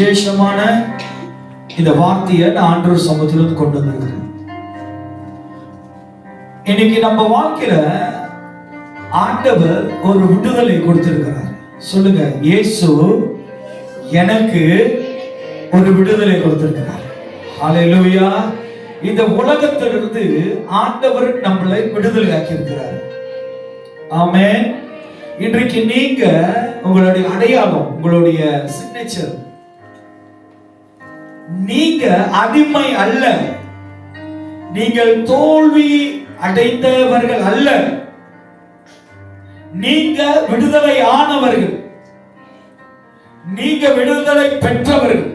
விசேஷமான இந்த வார்த்தையை நான் ஆண்டவர் சமூகத்திலிருந்து கொண்டு வந்திருக்கிறேன். இன்னைக்கு நம்ம வாழ்க்கையில ஆண்டவர் ஒரு விடுதலை கொடுத்திருக்கிறார். சொல்லுங்க, இயேசு எனக்கு ஒரு விடுதலை கொடுத்திருக்கிறார். ஹல்லேலூயா. இந்த உலகத்திலிருந்து ஆண்டவர் நம்மளை விடுதலை ஆக்கி இருக்கிறார். ஆமென். இன்றைக்கு நீங்க உங்களுடைய அடையாளம், உங்களுடைய சிக்னேச்சர், நீங்க அடிமை அல்ல, நீங்கள் தோல்வி அடைந்தவர்கள் அல்ல, நீங்க விடுதலை ஆனவர்கள், நீங்க விடுதலை பெற்றவர்கள்.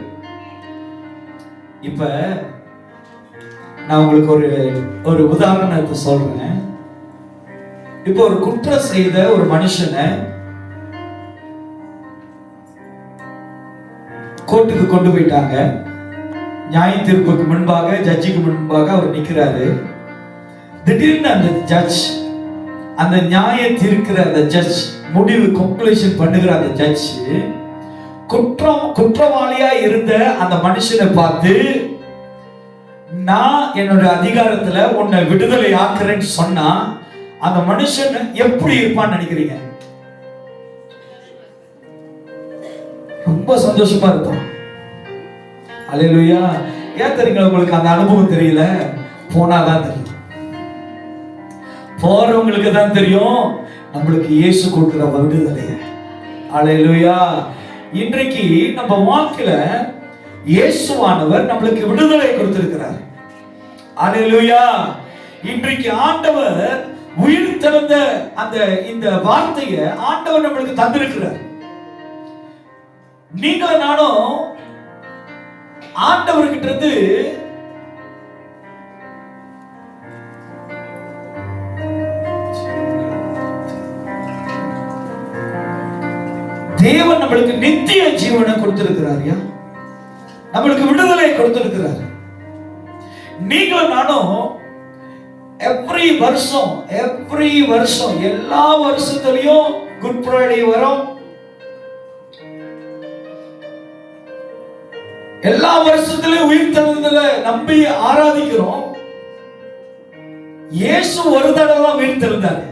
இப்ப நான் உங்களுக்கு ஒரு உதாரணத்தை சொல்றேன். இப்ப ஒரு குற்றம் செய்த ஒரு மனுஷனை கோர்ட்டுக்கு கொண்டு போயிட்டாங்க. நியாய தீர்ப்புக்கு முன்பாக, ஜட்ஜுக்கு முன்பாக அவர் நிற்கிறாரு. திடீர்னு அந்த ஜட்ஜ், அந்த நியாய தீர்க்கிற அந்த ஜட்ஜ், முடிவு கன்க்ளூஷன் பண்ணுகிற அந்த ஜட்ஜ் குற்றவாளியா இருந்த அந்த மனுஷனை பார்த்து, நான் என்னோட அதிகாரத்துல உன்னை விடுதலை ஆக்குறேன்னு சொன்னா அந்த மனுஷன் எப்படி இருப்பான்னு நினைக்கிறீங்க? ரொம்ப சந்தோஷமா இருப்பான். அல்லேலூயா. ஏன் தெரியுங்களா? உங்களுக்கு அந்த அனுபவம் தெரியல, போனாதான் தெரியும். போறவங்களுக்கு தான் தெரியும் நம்மளுக்கு இயேசு கொடுக்கிற விடுதலை. அல்லேலூயா. இன்றைக்கு நம்ம வாழ்க்கையில இயேசுவானவர் நம்மளுக்கு விடுதலை கொடுத்திருக்கிறார். அல்லேலூயா. இன்றைக்கு ஆண்டவர் உயிர் தெழுந்த இந்த வார்த்தையை ஆண்டவர் நம்மளுக்கு தந்திருக்கிறார். நீங்களும் நானும் ஆண்டவர்கிட்ட இருந்து தேவன் நம்மளுக்கு நித்திய ஜீவனை கொடுத்திருக்கிறார். நம்மளுக்கு விடுதலை கொடுத்திருக்கிறார். நீங்களும் நானும் எவ்ரி வருஷம் எல்லா வருஷத்துலயும் குட் ஃப்ரைடே வரும். எல்லா வருஷத்துலயும் உயிர் தெழுந்தல நம்பி ஆராதிக்கிறோம். இயேசு ஒரு தடவை தான் உயிர் தெழுந்தாரு.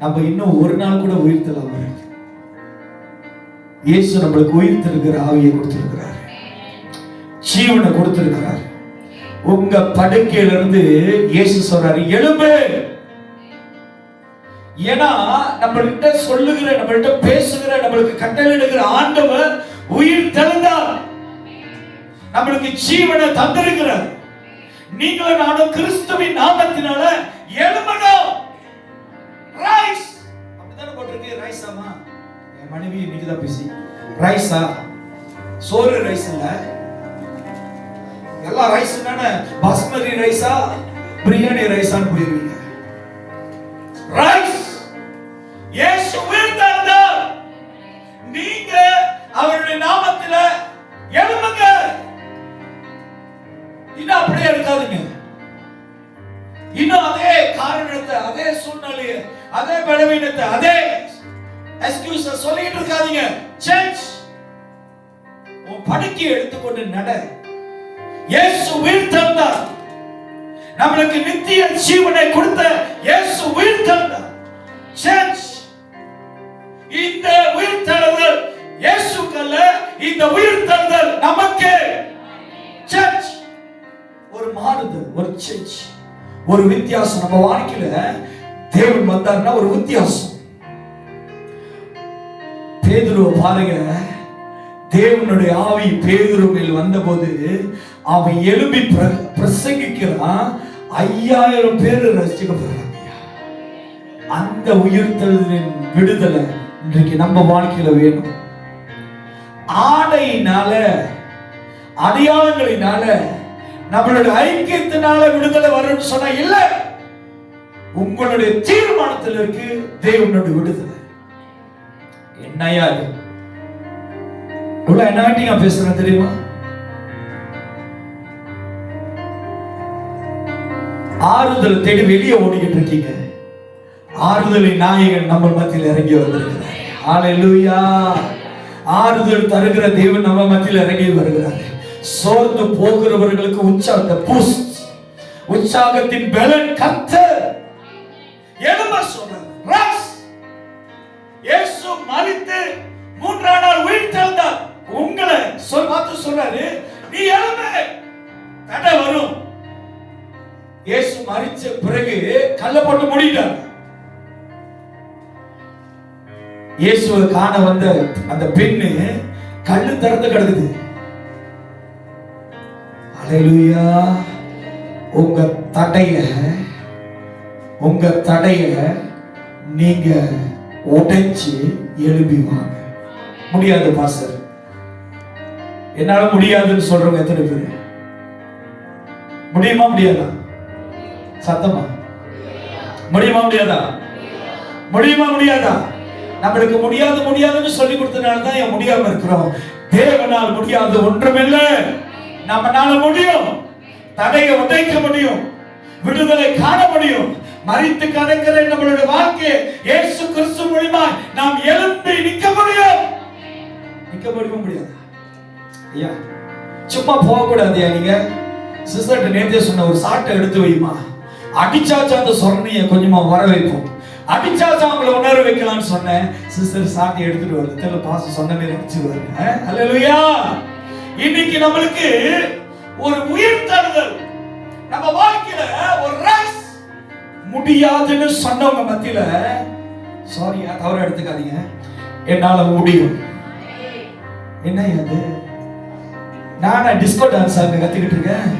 நம்ம இன்னும் ஒரு நாள் கூட உயிர் தெழாம இருக்கு. இயேசு நம்மளுக்கு உயிர் தெழுகிற ஆவியை கொடுத்திருக்கிறார், ஜீவனை கொடுத்திருக்கிறார். உங்க படுக்கையில இருந்து இயேசு சொல்றாரு, எழும்பு. ஏன்னா நம்மள்கிட்ட சொல்லுகிற, நம்மள்கிட்ட பேசுகிற, நம்மளுக்கு கட்டளையிடுகிற ஆண்டவர் உயிர் தெழுந்தார், நம்மளுக்கு ஜீவனை தந்திருக்கிறார். நீங்களும் நானும் கிறிஸ்துவின் நாமத்தினால எழும்பணும். ரைஸ். அப்படிதானே போட்டிருக்கு. ரைஸாமா? என் மனைவி இன்னைக்குதான் பேசி, ரைஸா? சோறு ரைஸ் இல்ல, எல்லா ரைஸ் என்னன்னா பாஸ்மதி ரைஸா பிரியாணி ரைஸான்னு போயிருவீங்க. ரைஸ். இயேசு உயிர்த்தெழுந்தார். நீங்க அவருடைய நாமத்தில எழும்புங்க. இன்னும் அப்படியே இருக்காதீங்க. இன்னும் அதே காரணத்தை, அதே சூழ்நிலையை, அதே பலவீனத்தை, அதே எக்ஸ்கியூஸ சொல்லிட்டு இருக்காதீங்க. சேஞ்ச். உன் படுக்கையை எடுத்துக்கொண்டு நட. இயேசு உயிர்த்தெழுந்தார். நம்மளுக்கு நித்திய ஜீவனை கொடுத்த இயேசு உயிர்த்தெழுந்தார். சேஞ்ச். இந்த உயிர்த்தெழுதல் இயேசுக்கல்ல, இந்த உயிர்த்தெழுதல் நமக்கு. சேஞ்ச். ஒரு மாறுதல், ஒரு சேஞ்ச், ஒரு வித்தியாசம். நம்ம வாழ்க்கையில தேவன் வந்தார்னா ஒரு வித்தியாசம். பேதுருவை பாருங்க. தேவனுடைய ஆவி பேதுரு மேல் வந்தபோது அவன் எழுப்பி பிரசங்கிக்கிறான். 5000 பேர் ரசிக்கப்படுறாங்க. அந்த உயிர்த்தெழுதலின் விடுதலை இன்றைக்கு நம்ம வாழ்க்கையில வேணும். ஆடையினால, அடையாளங்களினால, நம்மளுடைய ஐக்கியத்தினால விடுதலை வரும்னு சொன்னா இல்ல. உங்களுடைய தீர்மானத்தில் இருக்கு தேவனுடைய விடுதலை. என்னையா இது? என்ன பேசுறேன் தெரியுமா? ஆறுதல் தேடி வெளியே ஓடிக்கிட்டு இருக்கீங்க. ஆறுதலின் நாயகன் நம்ம மத்தியில் இறங்கி வந்திருக்கிறார். ஹல்லேலூயா. ஆறுதல் தருகிற தேவன் நம்ம மத்தியில் இறங்கி வருகிறார். சோர்ந்து போகிறவர்களுக்கு உற்சாகத்தின் பலன் கர்த்தர். எழும்ப சொன்னார். இயேசு மரித்து மூன்றாம் நாள் உயிர்த்தெழுந்தார். உங்களை பார்த்து சொன்னாரு, நீ எழும்பு, தடை வரும். இயேசு மரிச்ச பிறகு கல்ல போட்டு மூடிட்டார். இயேசுவை காண வந்த அந்த பெண்ணு கல்லு திறந்து கிடக்குது. அல்லேலூயா. உங்க தடைய நீங்க உடைச்சு எழுப்பிவாங்க. முடியாது பாஸ்டர், என்னால முடியாதுன்னு சொல்றவங்க எத்தனை பேர்? முடியுமா முடியாதா? சத்தமா முடியுமா முடியாதா? முடியுமா முடியாதா? நம்மளுக்கு முடியாதுன்னு சொல்லி கொடுத்தனால்தான் என் முடியாம இருக்கிறோம். தேவனால் முடியாது ஒன்றுமில்லை. நம்மனால முடியும். தடையை உடைக்க முடியும், விடுதலை காண முடியும். மரித்து கடக்கிற நம்மளுடைய வாழ்க்கையை இயேசு கிறிஸ்து மூலமா நாம் எழும்பி நிற்க முடியும். நிற்க முடியாதா? ஐயா சும்மா போக கூடாது. நீங்க சிஸ்டர் நேத்தே சொன்ன ஒரு சாட்டை எடுத்து வைமா, அடிச்சாச்சா அந்த சொரணையை கொஞ்சமா வர வைப்போம். அடிச்சாச்சா அவங்களை உணர வைக்கலாம்னு சொன்னேன். சிஸ்டர் சாட்டை எடுத்துட்டு வரல, தெரியல பாச சொன்ன மாதிரி அடிச்சுருவாரு. அல்லேலூயா. இன்னைக்கு நம்மளுக்கு ஒரு உயிர்த்தெழுதல் நம்ம வாழ்க்கையில ஒரு ரேஸ். முடியாதுன்னு சொன்னவங்க மத்தியில சாரி தவற எடுத்துக்காதீங்க, என்னால முடியும். என்ன அது? நானா டிஸ்கோ டான்ஸ் கத்துக்கிட்டு இருக்கேன்?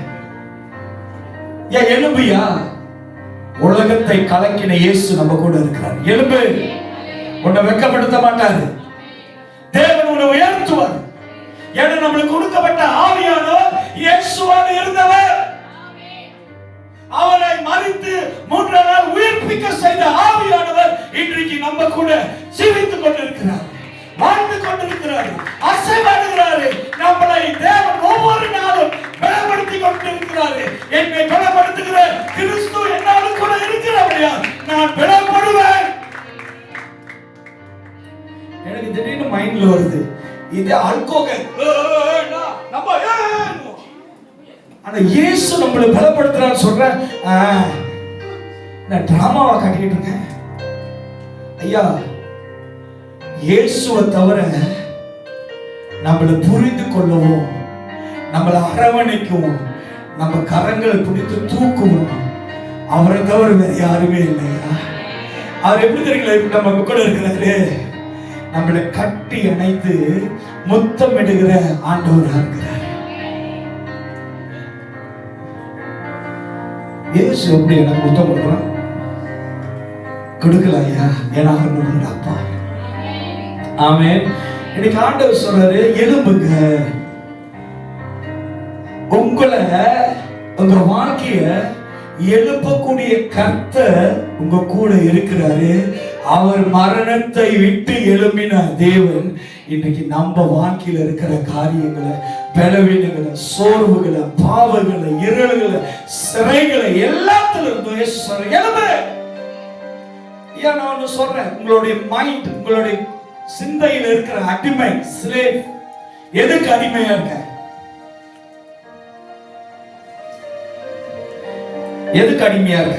ஏன் எலும்பியா? உலகத்தை கலக்கின இயேசு நம்ம கூட இருக்கிறார். எலும்பு, உன்னை வெட்கப்படுத்த மாட்டாரு. தேவன் உன்னை உயர்த்துவார். ஏன்னா நம்மளுக்கு கொடுக்கப்பட்ட ஆவியானவர் இயேசுவாக இருந்தவர். அவரை மரித்து மூன்றாம் நாள் உயிர்ப்பிக்க செய்த ஆவியானவர் இன்றைக்கு நம்ம கூட ஜீவித்துக் கொண்டிருக்கிறார், வாழ்ந்து கொண்டிருக்கிறார், அசைவாடுகிறார். நம்மளை தேவன் ஒவ்வொரு நாளும் பலப்படுத்தி கொண்டிருக்கிறார். என்னை பலப்படுத்துகிற கிறிஸ்து என்னாலும் கூட இருக்கிறபடியா நான் பலப்படுவேன். எனக்கு திடீர்னு மைண்ட்ல வருது, இது அல்கோகல். ஆனா இயேசு நம்மளை பலப்படுத்துறான்னு சொல்றேன். நான் டிராமாவா காட்டிட்டு இருக்கேன். ஐயா, இயேசுவை தவிர நம்மளை புரிந்து கொள்ளவும், நம்மளை அரவணைக்கவும், நம்ம கரங்களை பிடித்து தூக்குவோம், அவரை தவிர வேற யாருமே இல்லையா? அவர் எப்படி தெரியுங்களா நம்ம கூட இருக்கிறாரு? நம்மளை கட்டி அணைத்து முத்தமிடுகிற ஆண்டவராக இருக்கிறார். இயேசு எப்படி எனக்கு முத்தம் கொடுக்குறான்? கொடுக்கல ஐயா, ஏன்னா நம்மளோட அப்பா. ஆமென். இன்னைக்கு ஆண்டவர் சொல்றாரு, எழும்புங்க. உங்களை, உங்க வாழ்க்கைய எழுப்பக்கூடிய கர்த்தர் உங்க கூட இருக்கிறாரு. அவர் மரணத்தை விட்டு எழும்பின தேவன் இன்னைக்கு நம்ம வாழ்க்கையில இருக்கிற காரியங்களை, பலவீனங்களை, சோர்வுகளை, பாவங்களை, இருள்களை, சிறைகளை எல்லாத்திலிருந்தும் எழும்பு. ஏன் நான் ஒன்று சொல்றேன், உங்களுடைய மைண்ட், உங்களுடைய சிந்தையில் இருக்கிற அடிமை, ஸ்லேவ், எதுக்கு அடிமையா இருக்க? எதுக்கு அடிமையா இருக்க?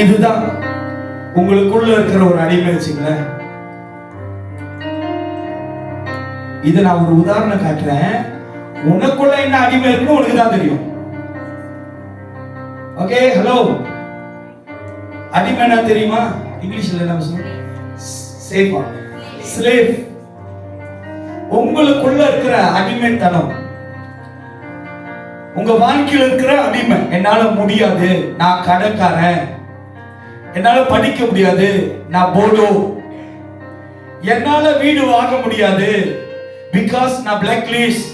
இதுதான் உங்களுக்குள்ள இருக்கிற ஒரு அடிமை வச்சுங்களேன். இது நான் ஒரு உதாரணம் காட்டுறேன். உனக்குள்ள என்ன அடிமை இருக்குன்னு உனக்கு தான் தெரியும். Okay, hello. அடிமைனா தெரியுமா? இங்கிலீஷ்ல என்ன சொல்லுங்க? சேஃபா, ஸ்லேவ். உங்களுக்குள்ள இருக்கிற அடிமைத்தனம், உங்க வாழ்க்கையில் இருக்கிற அடிமை. என்னால முடியாது, நான் கடைக்காரன். என்னால படிக்க முடியாது, நான் போடோ. என்னால வீடு வாங்க முடியாது, பிகாஸ் நான் பிளாக் லிஸ்ட்.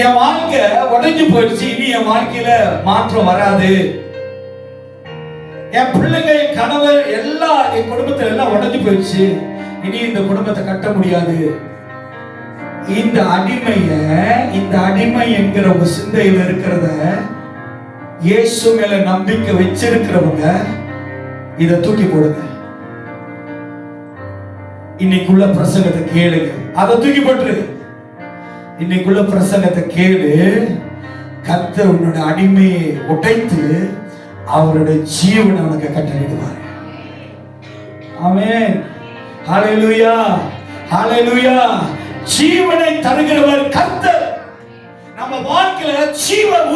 என் வாழ்க்கை உடைஞ்சு போயிடுச்சு, இனி என் வாழ்க்கையில மாற்றம் வராது. என் பிள்ளைங்க, என் கணவர், எல்லாம் என் குடும்பத்துல எல்லாம் உடைஞ்சு போயிடுச்சு, இனி இந்த குடும்பத்தை கட்ட முடியாது. இந்த அடிமை என்கிற உங்க சிந்தையில் இருக்கிறத இயேசு மேல நம்பிக்கை வச்சிருக்கிறவங்க இத தூக்கி போடுங்க. இன்னைக்குள்ள பிரசங்கத்தை கேளுங்க. அதை தூக்கி போட்டு இன்னைக்குள்ள பிரசங்கத்தை கேளு. கர்த்தர் உன்னோட அடிமையை உடைத்து அவருடைய ஜீவனை உனக்கு கட்டளையிடுவார். ஆமென். ஹalleluya, ஹalleluya. ஜீவனை தருகிறவர் கர்த்தர். நம்ம வாழ்க்கையில ஜீவன்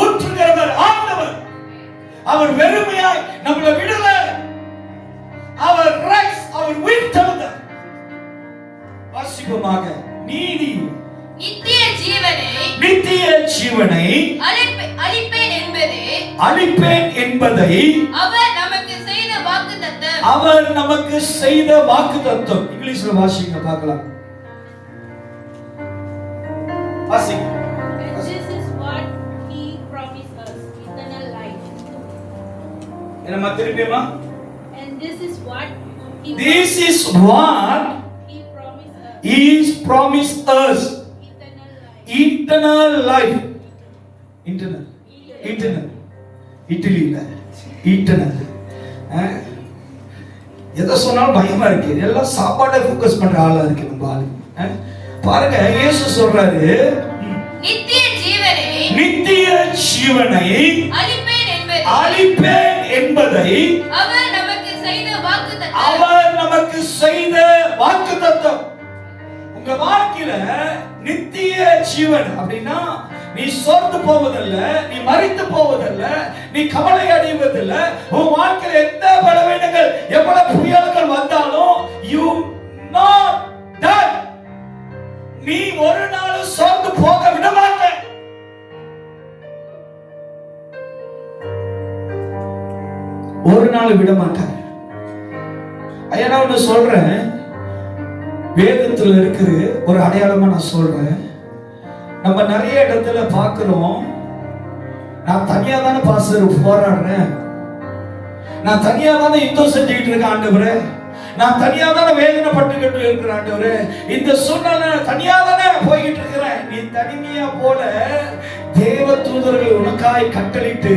ஊற்றுகிறவர் ஆண்டவர். அவர் வெறுமையாய் நம்மளை விடல. அவர் ரைஸ், அவர் உயிர் தருகிறார். வாசிப்போமாக. நீதி நித்திய ஜீவனை அளிப்பேன் என்பதை அவர் நமக்கு செய்த வாக்குத்தத்தம். இங்கிலீஷ்ல வாசிங்க பார்க்கலாம். வாசிங்க. என்னமா திருப்பியமா? This is what he promised us. Eternal life. Eternal. எதை சொன்னாலும் பயமா இருக்கு. எல்லாம் சாப்பாடை ஃபோக்கஸ் பண்ற ஆளா இருக்கு நம்ம ஆளு. பாருங்க, இயேசு சொல்றாரு, நித்திய ஜீவனை அளிப்பேன் என்பதை அவர் நமக்கு செய்த வாக்குத்தத்தம். உங்க வாழ்க்கையில நித்திய ஜீவன் அப்படின்னா நீ சோர்ந்து போவதல்ல, நீ மரித்து போவதல்ல, நீ கவலை அடைவதில்ல. உன் வாழ்க்கையில் எந்த பலவீனங்கள் எவ்வளவு புயல்கள் வந்தாலும் you not die. நீ ஒரு நாள் சோர்ந்து போக விட மாட்ட. ஒரு நாள் விட மாட்டார். ஐயா, நான் ஒன்று சொல்றேன், வேதத்தில் இருக்கிற ஒரு அடையாளமா நான் சொல்றேன். நம்ம நிறைய இடத்துல பார்க்கிறோம், நான் தனியா தானே பாஸ்டர் போராடுறேன், நான் தனியா தானே யுத்தம் செஞ்சுக்கிட்டு இருக்கேன் ஆண்டவரே, நான் தனியா தானே வேதனைப்பட்டுக்கிட்டு இருக்கிற ஆண்டவரே, இந்த சூழ்நிலை தனியா தானே போய்கிட்டு இருக்கிறேன். நீ தனிமையா போல தேவ தூதர்கள் உனக்காய் கட்டளிட்டு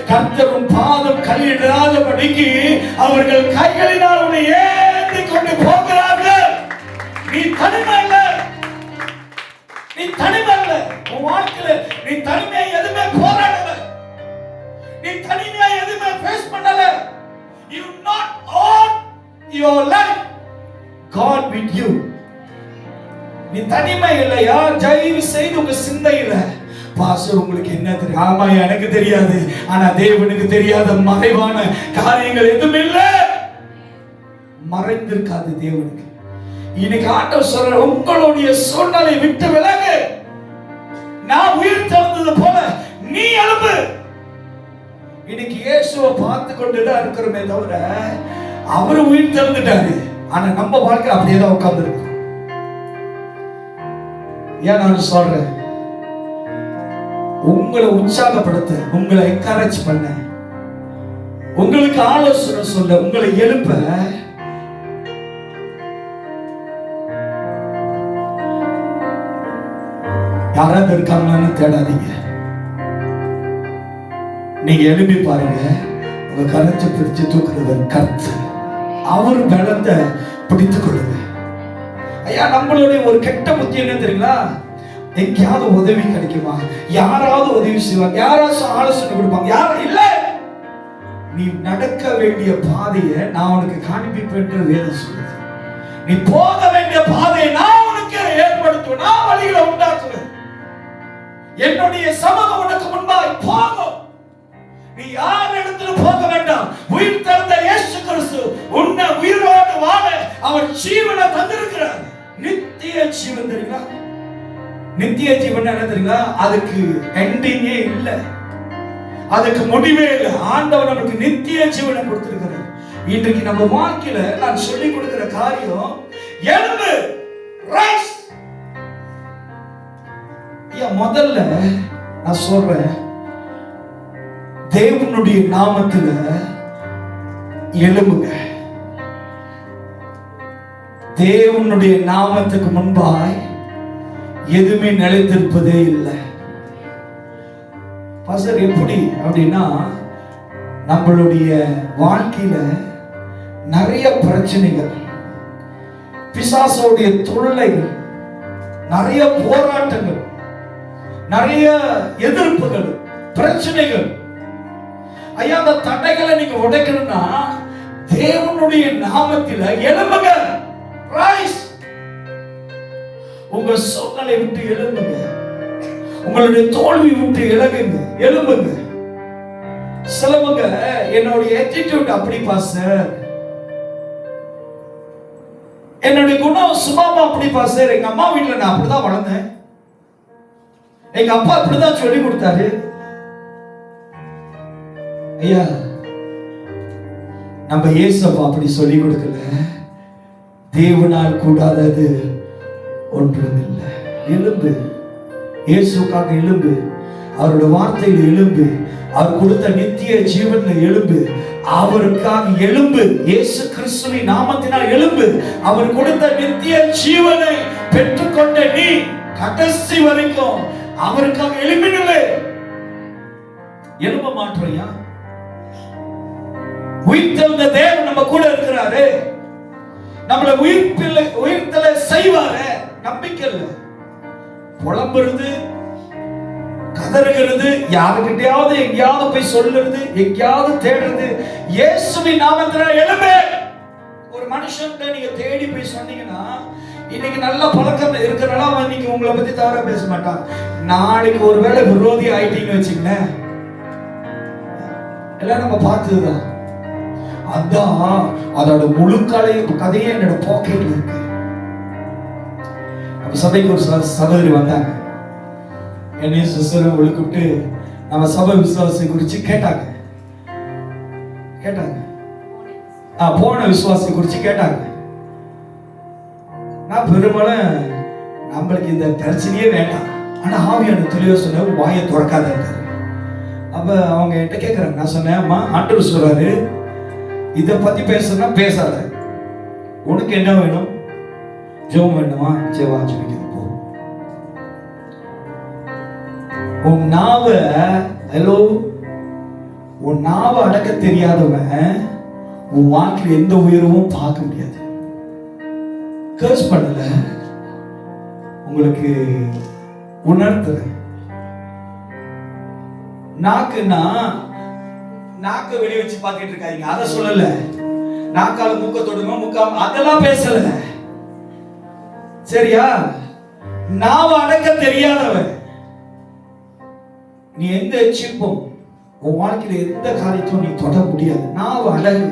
கர்த்தரும் பாதம் கல்லிடாதபடிக்கு அவர்கள் கைகளினால் உன்னை ஏந்தி கொண்டு போகிறார்கள். நீ தனிமை இல்ல, நீ தனிமை இல்ல. உன் வாழ்க்கையில நீ தனிமையா எதுவுமே போராடல, நீ தனிமையா எதுவுமே ஃபேஸ் பண்ணல. You not own your life, God with you. நீ தனிமை இல்லையா? தயவு செய்து உங்க சிந்தையில, பாஸ்டர் உங்களுக்கு என்ன தெரியும்? ஆமா, எனக்கு தெரியாது, ஆனா தேவனுக்கு தெரியாத மறைவான காரியங்கள் எதுவும் இல்லை, மறைந்திருக்காது தேவனுக்கு. இன்னைக்கு ஆண்டவர் சொல்ற, உங்களுடைய சூழ்நிலை விட்டு விலகு, நான் உயிர் தந்தது போல நீ எழும்பு. இன்னைக்கு இயேசுவை பார்த்து கொண்டுதான் இருக்கிறோமே தவிர அவரு உயிர் தந்துட்டாரு, ஆனா நம்ம வாழ்க்கை அப்படியே தான் உட்கார்ந்து இருக்கு. ஏன் நான் சொல்றேன், உங்களை உற்சாகப்படுத்த, உங்களை என்கரேஜ் பண்ண, உங்களுக்கு ஆலோசனை சொல்ல, உங்களை எழுப்ப யாராவது இருக்காங்கன்னு தேடாதீங்க. நீங்க எழுப்பி பாருங்க, உங்க கரத்தை பிடிச்சு தூக்குறவர் கர்த்தர். அவர் பலத்தை பிடித்துக் கொள்ளுங்க. ஐயா, நம்மளுடைய ஒரு கெட்ட புத்தி என்ன தெரியுங்களா? எங்கேயாவது உதவி கிடைக்குமா, யாராவது உதவி செய்வாங்க, யாராவது ஆலோசனை கொடுப்பாங்க, யாரும் இல்ல. நீ நடக்க வேண்டிய பாதையை நான் உனக்கு காண்பிப்பேன் வேதம் சொல்லுது. நீ போக வேண்டிய பாதையை நான் உனக்கு ஏற்படுத்துவேன், நான் வழிகளை உண்டாக்குவேன். என்னுடைய சமூகம் உனக்கு முன்பாய் போகும். நீ யார் இடத்துல போக வேண்டாம். உயிர் தந்த இயேசு கிறிஸ்து உன்னை உயிரோடு வாழ அவர் ஜீவனை தந்திருக்கிறார். நித்திய ஜீவன் தெரியுங்களா? நித்திய ஜீவன் என்ன தெரியுங்களா? அதுக்கு எண்டிங்கே இல்லை, அதுக்கு முடிவே இல்லை. ஆண்டவர் நமக்கு நித்திய ஜீவனை கொடுத்திருக்கிறார். இன்றைக்கு நம்ம வாழ்க்கையில நான் சொல்லிக் கொடுக்கிற காரியம், எழும்பு, ரைஸ். முதல்ல நான் சொல்றேன், தேவனுடைய நாமத்துல எழும்புங்க. தேவனுடைய நாமத்துக்கு முன்பாய் எதுவுமே நிலைத்திருப்பதே இல்லை. பாஸ்டர் எப்படி அப்படின்னா, நம்மளுடைய வாழ்க்கையில நிறைய பிரச்சனைகள், பிசாசோடைய தொல்லைகள், நிறைய போராட்டங்கள், நிறைய எதிர்ப்புகள், பிரச்சனைகள். ஐயா, அந்த தடைகளை நீங்க உடைக்கணும்னா தேவனுடைய நாமத்தில எழும்புங்க. ரைஸ். உங்க சூழ்நிலை விட்டு எழும்புங்க. உங்களுடைய தோல்வி விட்டு எழும்புங்க. சிலவங்க என்னுடைய attitude அப்படி பாஸ்டர், என்னுடைய குணம் சுபாவம் அப்படி பாஸ்டர், எங்க அம்மா வீட்டுல நான் அப்படிதான் வளர்ந்தேன், எங்க அப்பா அப்படிதான் சொல்லி கொடுத்தாரு. ஐயா, நம்ம இயேசுப்பா அப்படி சொல்லி கொடுக்கல. தேவனால் கூடாதது ஒன்றுமில்லை. எழும்பு, இயேசுக்காக எழும்பு, அவருடைய வார்த்தையில் எழும்பு, அவர் கொடுத்த நித்திய ஜீவன்ல எழும்பு, அவருக்காக எழும்பு, இயேசு கிறிஸ்துவின் நாமத்தினால் எழும்பு. அவர் கொடுத்த நித்திய ஜீவனை பெற்றுக்கொண்ட நீ கடைசி வரைக்கும் அவருக்காக எழும்பினவே. எழும்ப மாட்டோம்யா. உயிர்த்தெழுந்த தேவன் நம்ம கூட இருக்கிறாரு. நம்மளை உயிர்த்தல செய்வாரு. நம்பிக்கை இல்ல, புலம்புறது, கதறுகிறது, யாருக்கிட்டையாவது எங்கேயாவது போய் சொல்லுறது, எங்கேயாவது தேடுறது. இயேசுவின் நாமத்தினால் எழும்பு. ஒரு மனுஷன்கிட்ட நீங்க தேடி போய் சொன்னீங்கன்னா, இன்னைக்கு நல்ல பழக்கம் இருக்கிறனால அவன் இன்னைக்கு உங்களை பத்தி தவறா பேச மாட்டான். நாளைக்கு ஒருவேளை விரோதி ஆயிட்டீங்கன்னு வச்சுங்களேன், எல்லாம் நம்ம பார்த்ததுதான். அதான் அதோட முழு கதையே என்னோட பாக்கெட்ல இருக்கு. நம்ம சபைக்கு ஒரு சகோதரி வந்தாங்க, என்னையும் சிஸ்டரும் ஒழுக்கிட்டு நம்ம சபை விசுவாசத்தை குறித்து கேட்டாங்க. போன விசுவாசத்தை குறித்து கேட்டாங்க. நான் பெரும்பாலும் நம்மளுக்கு இந்த பிரச்சனையே வேண்டாம், ஆனா ஆவியான தெளிவா சொன்ன வாயை திறக்காத இருக்காரு. அப்ப அவங்க என்கிட்ட கேட்கறாங்க. நான் சொன்னேன், அம்மா ஆண்டவர் சொல்றாரு இதை பத்தி பேசுனா பேசாத, உனக்கு என்ன வேணும்? ஜெபம் வேணுமா? ஜெபா ஜெபிக்க போ. உன் நாவை அடக்க தெரியாதவன் உன் வாழ்க்கையில் எந்த உயர்வும் பார்க்க முடியாது. கர்ஸ் பண்ணல, உங்களுக்கு உணர்த்துறேன். நாக்க வெளிய வச்சு பாத்துட்டு இருக்காங்க, அத சொல்லல. நாக்கால மூக்க தொடுங்க, மூக்காம அதெல்லாம் பேசல, சரியா? நாவ அடக்க தெரியாதவன் நீ எந்த எச்சிப்பும் உன் வாழ்க்கையில எந்த காரியத்தையும் நீ தொட முடியாது. நாவ அடகு.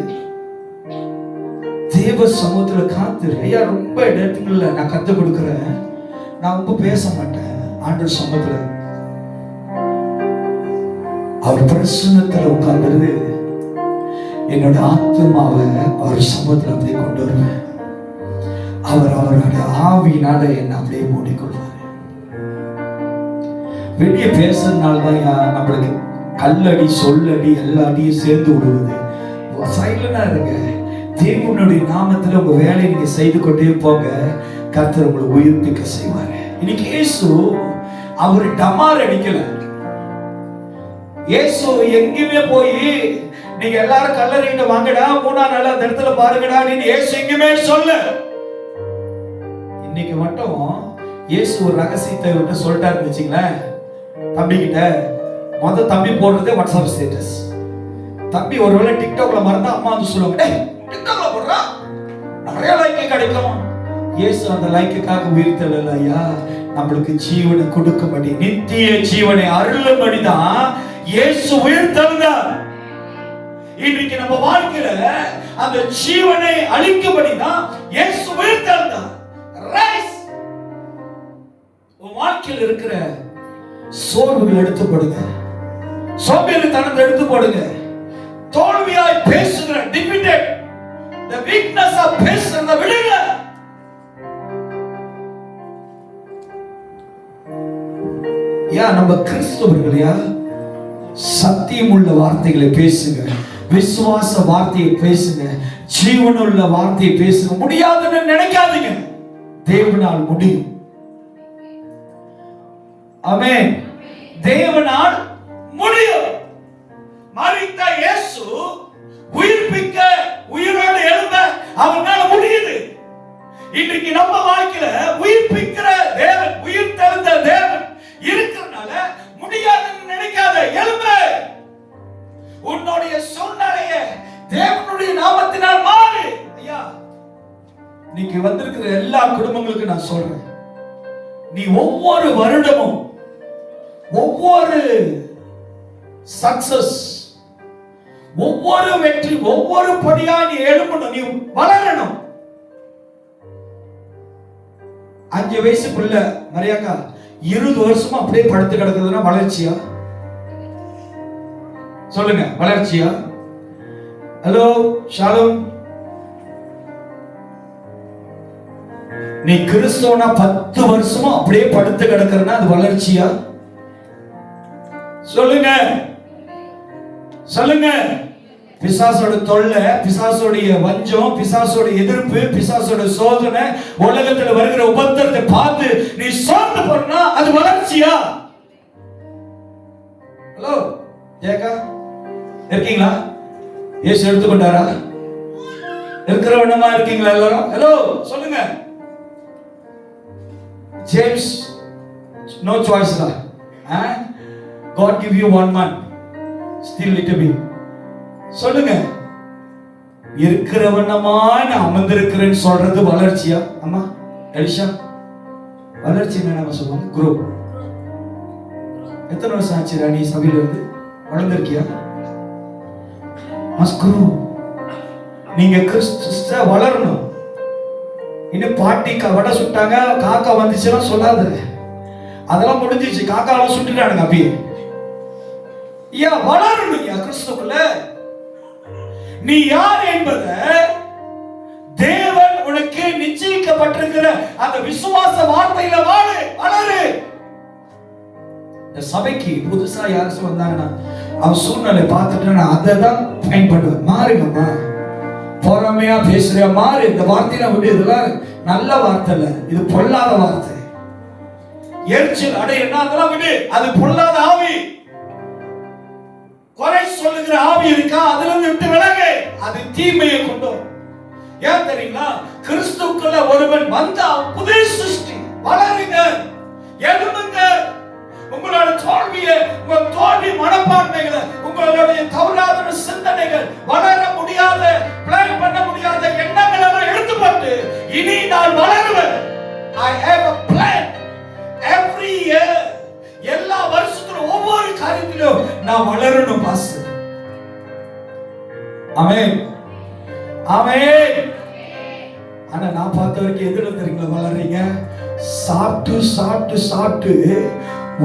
தேவ சமூகத்துல காத்துரு. ஐயா, ரொம்ப இடத்துல நான் கத்து கொடுக்கிறேன், நான் ரொம்ப பேச மாட்டேன். ஆண்டவர் சமூகத்துல அவர் பிரசன்னத்துல உட்கார்ந்து என்னோட ஆத்மாவை அவர் சமூகத்துல அப்படியே கொண்டு வருவேன். அவரோட ஆவியினால என்ன அப்படியே மூடிக்கொள்வாரு. வெளியே பேசுறதுனாலதான் நம்மளுக்கு கல்லடி சொல்லடி எல்லா அடியும் சேர்ந்து விடுவது. சைலண்டா இருங்க. தேவனுடைய நாமத்துல உங்க வேலையை நீங்க செய்து கொண்டே போங்க. கர்த்தர் உங்களை உயிர்ப்பிக்க செய்வாரு. இன்னைக்கு இயேசு அவர் டமார் அடிக்கல. இயேசு எங்கேயுமே போய் நீங்க எல்லாரும் கல்லறிட்டு வாங்கடா, 3ஆம் நாள் அந்த இடத்துல பாருங்கடா நீ இயேசு எங்கேயுமே சொல்ல. இன்னைக்கு மட்டும் இயேசு ஒரு ரகசியத்தை விட்டு சொல்லிட்டாருன்னு வச்சுங்களேன். தம்பி கிட்ட தம்பி போடுறதே வாட்ஸ்அப் ஸ்டேட்டஸ். தம்பி ஒருவேளை டிக்டாக்ல மறந்தா அம்மா வந்து சொல்லுவாங்க, டிக்டாக்ல போடுறா நிறைய லைக் கிடைக்கும். இயேசு அந்த லைக்குக்காக உயிர்த்தெழல ஐயா, நம்மளுக்கு ஜீவனை கொடுக்கும்படி, நித்திய ஜீவனை அருளும்படிதான் இயேசு உயிர்த்தெழுந்தார். இன்றைக்கு நம்ம வாழ்க்கையில அந்த ஜீவனை அளிக்கும்படிதான் இயேசு உயிர்த்தெழுந்தார். ரைஸ். உன் வாழ்க்கையில் இருக்கிற சோர்வுகள் எடுத்து போடுங்க, சோம்பேறித்தனத்தை எடுத்து போடுங்க. தோல்வியாய் பேசுகிற டிஃபிட்டட் the weakness of பேசுறத விடுங்க. நம்ம கிறிஸ்தவர்களையா சத்தியம் உள்ள வார்த்தைகளை பேசுங்க, விசுவாச வார்த்தையை பேசுங்க, ஜீவனுள்ள வார்த்தையை பேசுங்க. முடியாதுன்னு நினைக்காதீங்க, தேவனால் முடியும். ஆமென். தேவனால் முடியும். மரித்த இயேசு உயிர்ப்பிக்க, உயிரோடு எழும்ப அவனால முடியுது. இன்றைக்கு நம்ம வாழ்க்கையில உயிர்ப்பிக்கிற தேவன், உயிர் தெழுந்த தேவன் இருக்கிறதுனால முடியாதுன்னு நினைக்காத, எழும்ப. உன்னுடைய சூழ்நிலைய தேவனுடைய நாமத்தினால் மாறு. ஐயா, இன்னைக்கு வந்திருக்கிற எல்லா குடும்பங்களுக்கு நான் சொல்றேன், நீ ஒவ்வொரு வருடமும் ஒவ்வொரு சக்சஸ், ஒவ்வொரு வெற்றி, ஒவ்வொரு படியா நீ எழும்பணும், நீ வளரணும். 5 வயசு பிள்ளை மரியாக்கா 20 வருஷமா அப்படியே படுத்து கிடக்குதுன்னா வளர்ச்சியா? சொல்லுங்க, வளர்ச்சியா? ஹலோ ஷாலும், நீ கிறிஸ்தவனா 10 வருஷமா அப்படியே படுத்து கிடக்குறனா அது வளர்ச்சியா? சொல்லுங்க, சொல்லுங்க. பிசாசோட தொல்லை, பிசாசோடைய வஞ்சம், பிசாசோட எதிர்ப்பு, பிசாசோட சோதனை, உலகத்துல வருகிற உபத்திரத்தை பார்த்து நீ சோர்ந்து போறனா அது வளர்ச்சியா? ஹலோ ஜெயக்கா, இருக்கீங்களா? இயேசு எடுத்துக்கொண்டாரா? இருக்கிறவனமா இருக்கீங்களா எல்லாரும்? ஹலோ சொல்லுங்க. James, no choice lah. God give you 1 month, still little bit. சொல்லுங்க, இருக்கிறவனமா நான் அமர்ந்திருக்கிறேன்னு சொல்றது வளர்ச்சியா? அம்மா எலிஷா, வளர்ச்சி என்ன சொல்லுவாங்க? குரோ. எத்தனை வருஷம் ஆச்சு ராணி சபையில இருந்து? வளர்ந்திருக்கியா? Must grow. நீங்க கிறிஸ்துவ வளரணும். இன்னும் பாட்டி வடை சுட்டாங்க, காக்கா வந்துச்சுன்னா சொல்லாத, அதெல்லாம் முடிஞ்சிச்சு. காக்காவெல்லாம் சுட்டுட்டானுங்க அப்படியே. ஏன் வளரணும்? கிறிஸ்துக்குள்ள நீ யார் என்பதை தேவன் உனக்கு நிச்சயிக்கப்பட்டிருக்கிற அந்த விசுவாச வார்த்தையில வாழு, வளரு. இந்த சபைக்கு புதுசா யாரும் வந்தாங்கன்னா அவன் சூழ்நிலை பார்த்துட்டு நான் அதை தான் பயன்படுவேன். மாறுங்கம்மா, பொறாமையா பேசுறியா மாறு. இந்த வார்த்தையில விட்டு, இதெல்லாம் நல்ல வார்த்தை இல்ல, இது பொல்லாத வார்த்தை. எரிச்சல் அடையனா அதெல்லாம் விடு, அது பொல்லாத ஆவி. குறை சொல்லுகிற ஆவி இருக்கா, அதுல இருந்து விட்டு விலகு, அது தீமையை கொண்டு வரும். ஏன் தெரியுங்களா? கிறிஸ்துக்குள்ள ஒருவன் வந்தா புதிய சிருஷ்டி. வளருங்க, எழும்புங்க. உங்களோட தோல்வியை, உங்க தோல்வி மனப்பான்மைகளை, உங்களுடைய தவறான சிந்தனைகள், வளர முடியாத, பிளான் பண்ண முடியாத எண்ணங்கள் எல்லாம் எடுத்துப்பட்டு இனி நான் வளருவேன். I have a plan every year. எல்லா வருஷத்துக்கும் ஒவ்வொரு காரியத்திலும் நான் வளரணும் பாஸ். ஆமென், ஆமென். ஆனா நான் பார்த்த வரைக்கும் எதுல தெரியுங்களா வளர்றீங்க? சாப்பிட்டு சாப்பிட்டு சாப்பிட்டு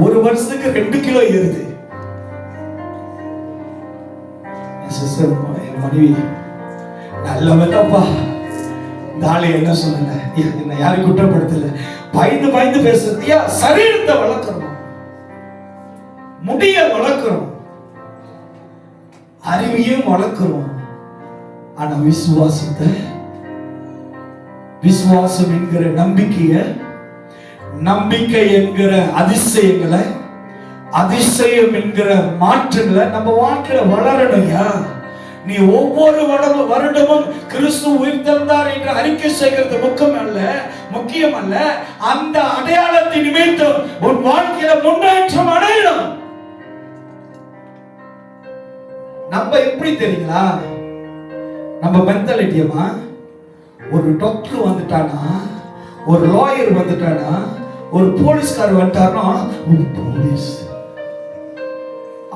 ஒரு வருஷத்துக்கு 2 கிலோ ஏறுது. சிஸ்டர், என் மனைவி நல்லவப்பா, இந்த ஆளு என்ன சொன்ன, என்ன யாரும் குற்றப்படுத்தல, பயந்து பயந்து பேசுறது. சரீரத்தை வளர்க்கணும், முடிய வளர்க்கிறோம், அறிவையும் வளர்க்கிறோம். ஆனா விசுவாசத்தை, விசுவாசம் என்கிற நம்பிக்கைய, நம்பிக்கை என்கிற அதிசயங்களை, அதிசயம் என்கிற மாற்றங்களை நம்ம வாழ்க்கையில வளரணும்யா. நீ ஒவ்வொரு வருடமும் கிறிஸ்து உயிர்த்தெழுந்தார் என்று அறிக்கை செய்கிறது முக்கியம் அல்ல. அந்த அடையாளத்தின் நிமித்தம் உன் வாழ்க்கையில முன்னேற்றம் அடையணும். நம்ம எப்படி தெரியுங்களா? நம்ம மென்டாலிட்டியமா, ஒரு டாக்டர் வந்துட்டானா, ஒரு லாயர் வந்துட்டானா, ஒரு போலீஸ்காரர் வந்துட்டானா, போலீஸ்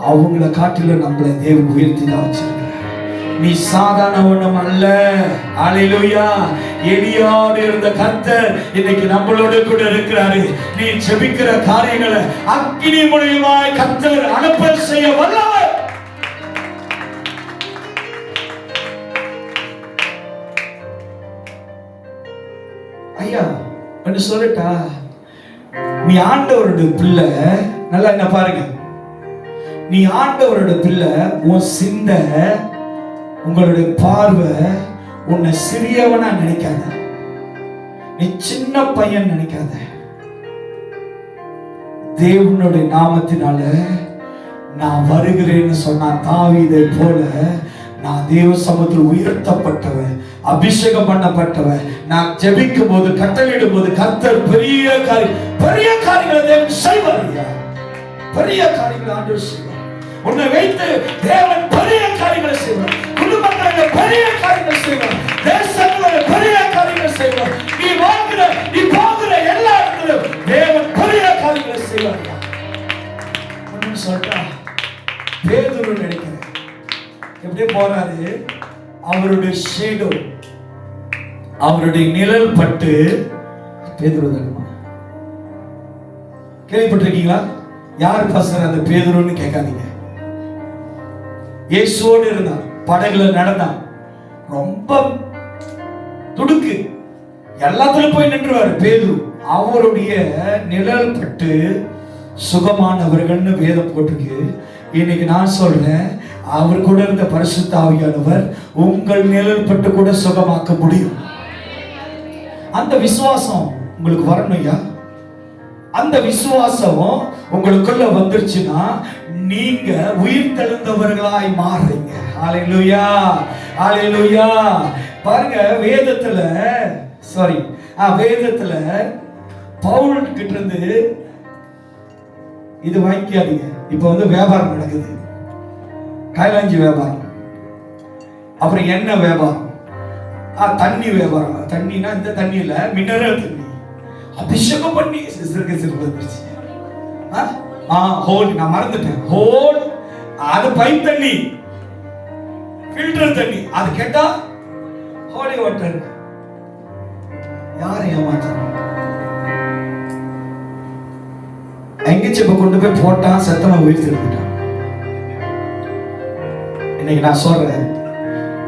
அவங்கள காட்டில நம்மளை தேவன் உயர்த்தி தான் வச்சிருக்கிறார். நீ சாதாரண ஒண்ணும் அல்ல. அல்லேலூயா. எலியோடு இருந்த கர்த்தர் இன்னைக்கு நம்மளோட கூட இருக்கிறாரு. நீ ஜெபிக்கிற காரியங்களை அக்கினி மூலமாய் கர்த்தர் அனுப்ப செய்ய வல்லவர். ஐயா ஒன்னு சொல்லட்டா, நீ ஆண்டவருடைய பிள்ளை. நல்லா என்ன பாருங்க, நீ ஆண்டவருடைய பிள்ளை. உன் சிந்தை, உங்களுடைய பார்வை உன்னை சிறியவனா நினைக்காத, நீ சின்ன பையன் நினைக்காத. தேவனுடைய நாமத்தினால நான் வருகிறேன்னு சொன்னான். தாவீதை போல நான் தேவ சமூகத்தில் உயர்த்தப்பட்டவன், அபிஷேகம் பண்ணப்பட்டவன். நான் ஜெபிக்கும் போது, கட்டளையிடும் போது கர்த்தர் பெரிய காரியங்களை தேவன் செய்வார். பெரிய காரியங்களை ஆண்டவர் செய்வார். உன்னை வைத்து தேவன் பெரிய காரியங்களை செய்வார். குடும்பங்களில் பெரிய காரியங்களை செய்வார். தேசங்களில் பெரிய காரியங்களை செய்வார். நீ வாழ்கிற, நீ போகிற எல்லா இடத்திலும் தேவன் பெரிய காரியங்களை செய்வார். ஒன்னு சொல்லிட்டா, பேதுரு நினைக்கிறேன் எப்படி போறாரு, அவருடைய ஷேடோ, அவருடைய நிழல் பட்டு பேதுரு தருமா. கேள்விப்பட்டிருக்கீங்களா? யார் பாஸ்டர் அந்த பேதுருன்னு கேட்காதீங்க. இயேசுவோடு இருந்தான், படகுல நடந்தான், ரொம்ப துடுக்கு, எல்லாத்துலயும் போய் நின்றுவாரு பேதுரு. அவருடைய நிழல் பட்டு சுகமானவர்கள்னு வேதம் போட்டிருக்கு. இன்னைக்கு நான் சொல்றேன், அவர் கூட இருந்த பரிசுத்த ஆவியானவர் உங்கள் நிழல் பட்டு கூட சுகமாக்க முடியும். அந்த விசுவாசம் உங்களுக்கு வரணும்யா. அந்த விசுவாசம் உங்களுக்குள்ள வந்துருச்சுன்னா நீங்க உயிர் தெழுந்தவர்களாய் மாறுறீங்க. ஹல்லேலூயா, ஹல்லேலூயா. பாருங்க, வேதத்துல பவுல் கிட்ட இருந்து இது வாங்கிக்காதீங்க. இப்ப வியாபாரம் நடக்குது, கைலாஞ்சி வியாபாரம், அப்புறம் எண்ணெய் வியாபாரம், தண்ணி வியாபாரம். தண்ணினா இந்த தண்ணி இல்ல, மினரல் தண்ணி, அபிஷேகம் பண்ணி ஹோல், நான் மறந்துட்டேன், ஹோல் அது பைப் தண்ணி, ஃபில்டர் தண்ணி, அது கேட்டா ஹோலி வாட்டர். யாரை ஏமாத்தணும்? எங்கச்சிப்ப கொண்டு போய் போட்டான், சத்தமா உயிர் திருப்பிட்டான். இன்னைக்கு நான் சொல்றேன்,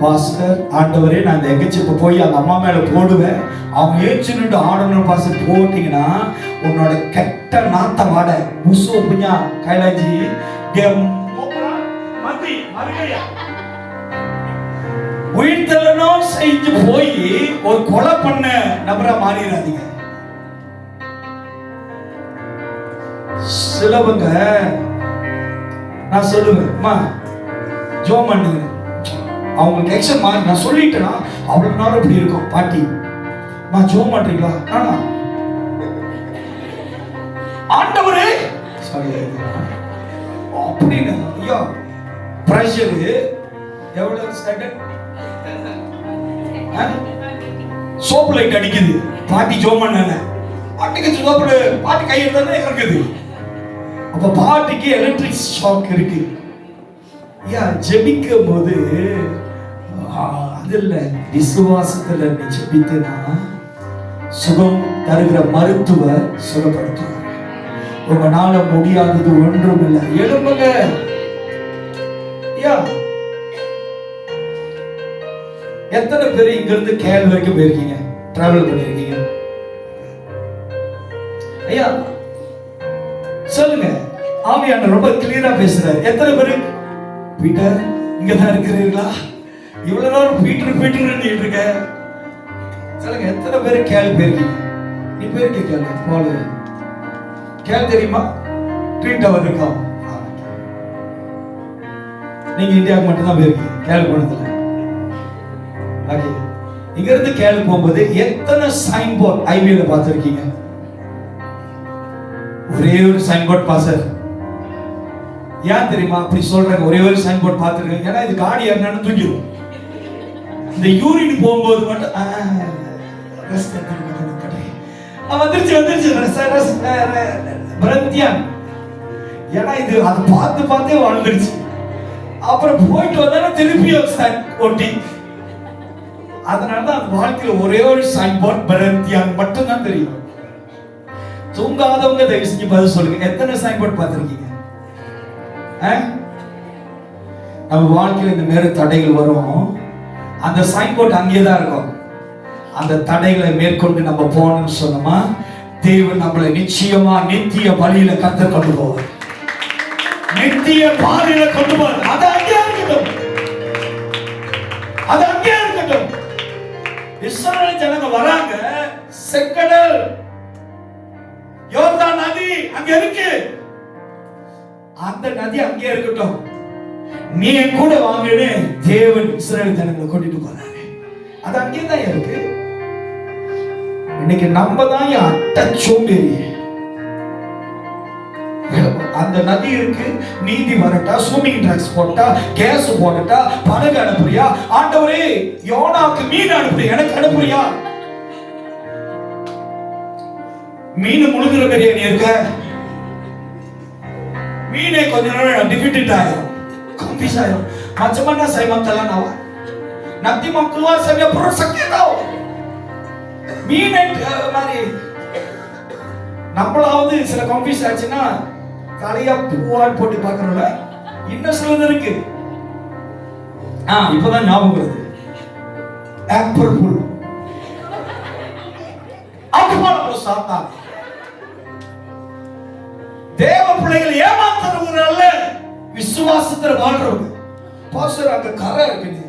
பாஸ்டர், ஆண்டவரே, நான் இந்த எங்கச்சிப்ப போய் அந்த அம்மா மேல போடுவேன், அவங்க ஏச்சுன்னு ஆடணும் பாஸ்டர் போட்டீங்கன்னா உன்னோட கெட்ட நாத்த வாட முசு புஞ்சா கைலாஞ்சி உயிர்த்தலனும் செஞ்சு போய் ஒரு கொலை பண்ண நபரா மாறிடாதீங்க. சிலவங்க நான் சொல்லுவேன், அம்மா ஜோம் பண்ணுங்க, அவங்களுக்கு எக்ஷன் மாறி நான் சொல்லிட்டேன்னா அவ்வளவு நேரம் இப்படி இருக்கும். பாட்டி, அம்மா ஜோம் பண்றீங்களா? ஆனா ஆண்டவரே அப்படின்னு ஐயா பிரஷர் எவ்வளவு செகண்ட் சோப்பு லைட் அடிக்குது. பாட்டி ஜோம் பண்ணல, பாட்டிக்கு சோப்பு, பாட்டி கையில் தானே இருக்குது. அப்ப பாட்டிக்கு எலக்ட்ரிக் ஷாக் இருக்கு. ஜெபிக்கும் போது அதுல விசுவாசத்துல நீ ஜெபித்தனா சுகம் தருகிற மருத்துவர் சுகப்படுத்துவார். உங்களால முடியாதது ஒன்றும் இல்லை. எழும்புங்க. எத்தனை பேர் இங்க இருந்து கேள் வரைக்கும் போயிருக்கீங்க, டிராவல் பண்ணிருக்கீங்க? ஐயா சொல்லுங்க. ஆவியானவர் ரொம்ப கிளியரா பேசுறாரு. எத்தனை பேரு பீட்டர் இங்கதான் இருக்கிறீர்களா? இவ்வளவு நேரம் பீட்டர் இருக்க சொல்லுங்க. எத்தனை பேரு கேள் போயிருக்கீங்க? நீ போயிருக்க கேள் போல கேள் தெரியுமா? ட்வீன் டவர் இருக்கா? நீங்க இந்தியாவுக்கு மட்டும்தான் போயிருக்கீங்க, கேள் போனதுல. இங்க இருந்து கேள் போகும்போது எத்தனை சைன் போர்ட் ஐவியில பார்த்திருக்கீங்க? ஒரே ஒரு சைன் போர்ட் பாசர். ஏன் தெரியுமா அப்படி சொல்றாங்க? ஒரே ஒரு சைன் போர்ட் பார்த்திருக்கேன். ஏன்னா இது காடி என்னன்னு தூக்கிடும். இந்த யூரின் போகும்போது மட்டும் வந்துருச்சு பிரத்யான். ஏன்னா இது அதை பார்த்தே வாழ்ந்துருச்சு. அப்புறம் போயிட்டு வந்தா திருப்பி ஒட்டி. அதனாலதான் அந்த வாழ்க்கையில ஒரே ஒரு சைன் போர்ட் பிரத்யான் மட்டும் தான் தெரியும். தூங்காதவங்க தயவு செஞ்சு பதில் சொல்லுங்க. எத்தனை சைன் போர்ட் பார்த்திருக்கீங்க? நம்ம வாழ்க்கையில இந்த நேர தடைகள் வரும். அந்த சைன் போர்ட் அங்கேதான் இருக்கும். அந்த தடைகளை மேற்கொண்டு நம்ம போகணும்னு சொன்னோமா, தேவன் நம்மளை நிச்சயமா நித்திய வழியில கர்த்தர் கொண்டு போவார். நித்திய பாதையில கொண்டு போவார். அது அங்கே இருக்கட்டும், அது அங்கே இருக்கட்டும். இஸ்ரவேல் ஜனங்க வராங்க, செக்கடல் யோர்தான் நதி அங்க இருக்கு. அந்த நதி அங்கே இருக்கட்டும், நீ என் கூட வாங்கன்னு தேவன் இஸ்ரவேல் ஜனங்களை கூட்டிட்டு போறாரு. அது அங்கே தான் இருக்கு. இன்னைக்கு நம்ம தான் அட்ட சோம்பேறி. அந்த நதி இருக்கு, நீதி வரட்டா, ஸ்விமிங் ட்ரக்ஸ் போட்டா, கேஸ் போடட்டா, படகு அனுப்புறியா? ஆண்டவரே யோனாக்கு மீன் அனுப்புறியா, எனக்கு அனுப்புறியா? மீன் முழுங்குற பிரியாணி இருக்க, மீனே கொஞ்ச நேரம் டிஃபிட் ஆயிரும், கன்ஃபியூஸ் ஆயிரும். macam mana saya mengatakan awak? Nanti mau keluar saya perut sakit tau. மீன் மாதிரி நம்மளாவது சில கன்ஃபியூஸ் ஆச்சுன்னா தலையா பூவால் போட்டு பார்க்கறோம்ல, இன்னும் சிலது இருக்கு. இப்பதான் ஞாபகம் வருது. ஆப்பிள் புல் அப்போ சாத்தா தேவ பிள்ளைகள் ஏமாத்துறவங்க அல்ல, விசுவாசத்தில் வாழ்றவங்க. பாஸ்டர் அங்க கரை இருக்குது,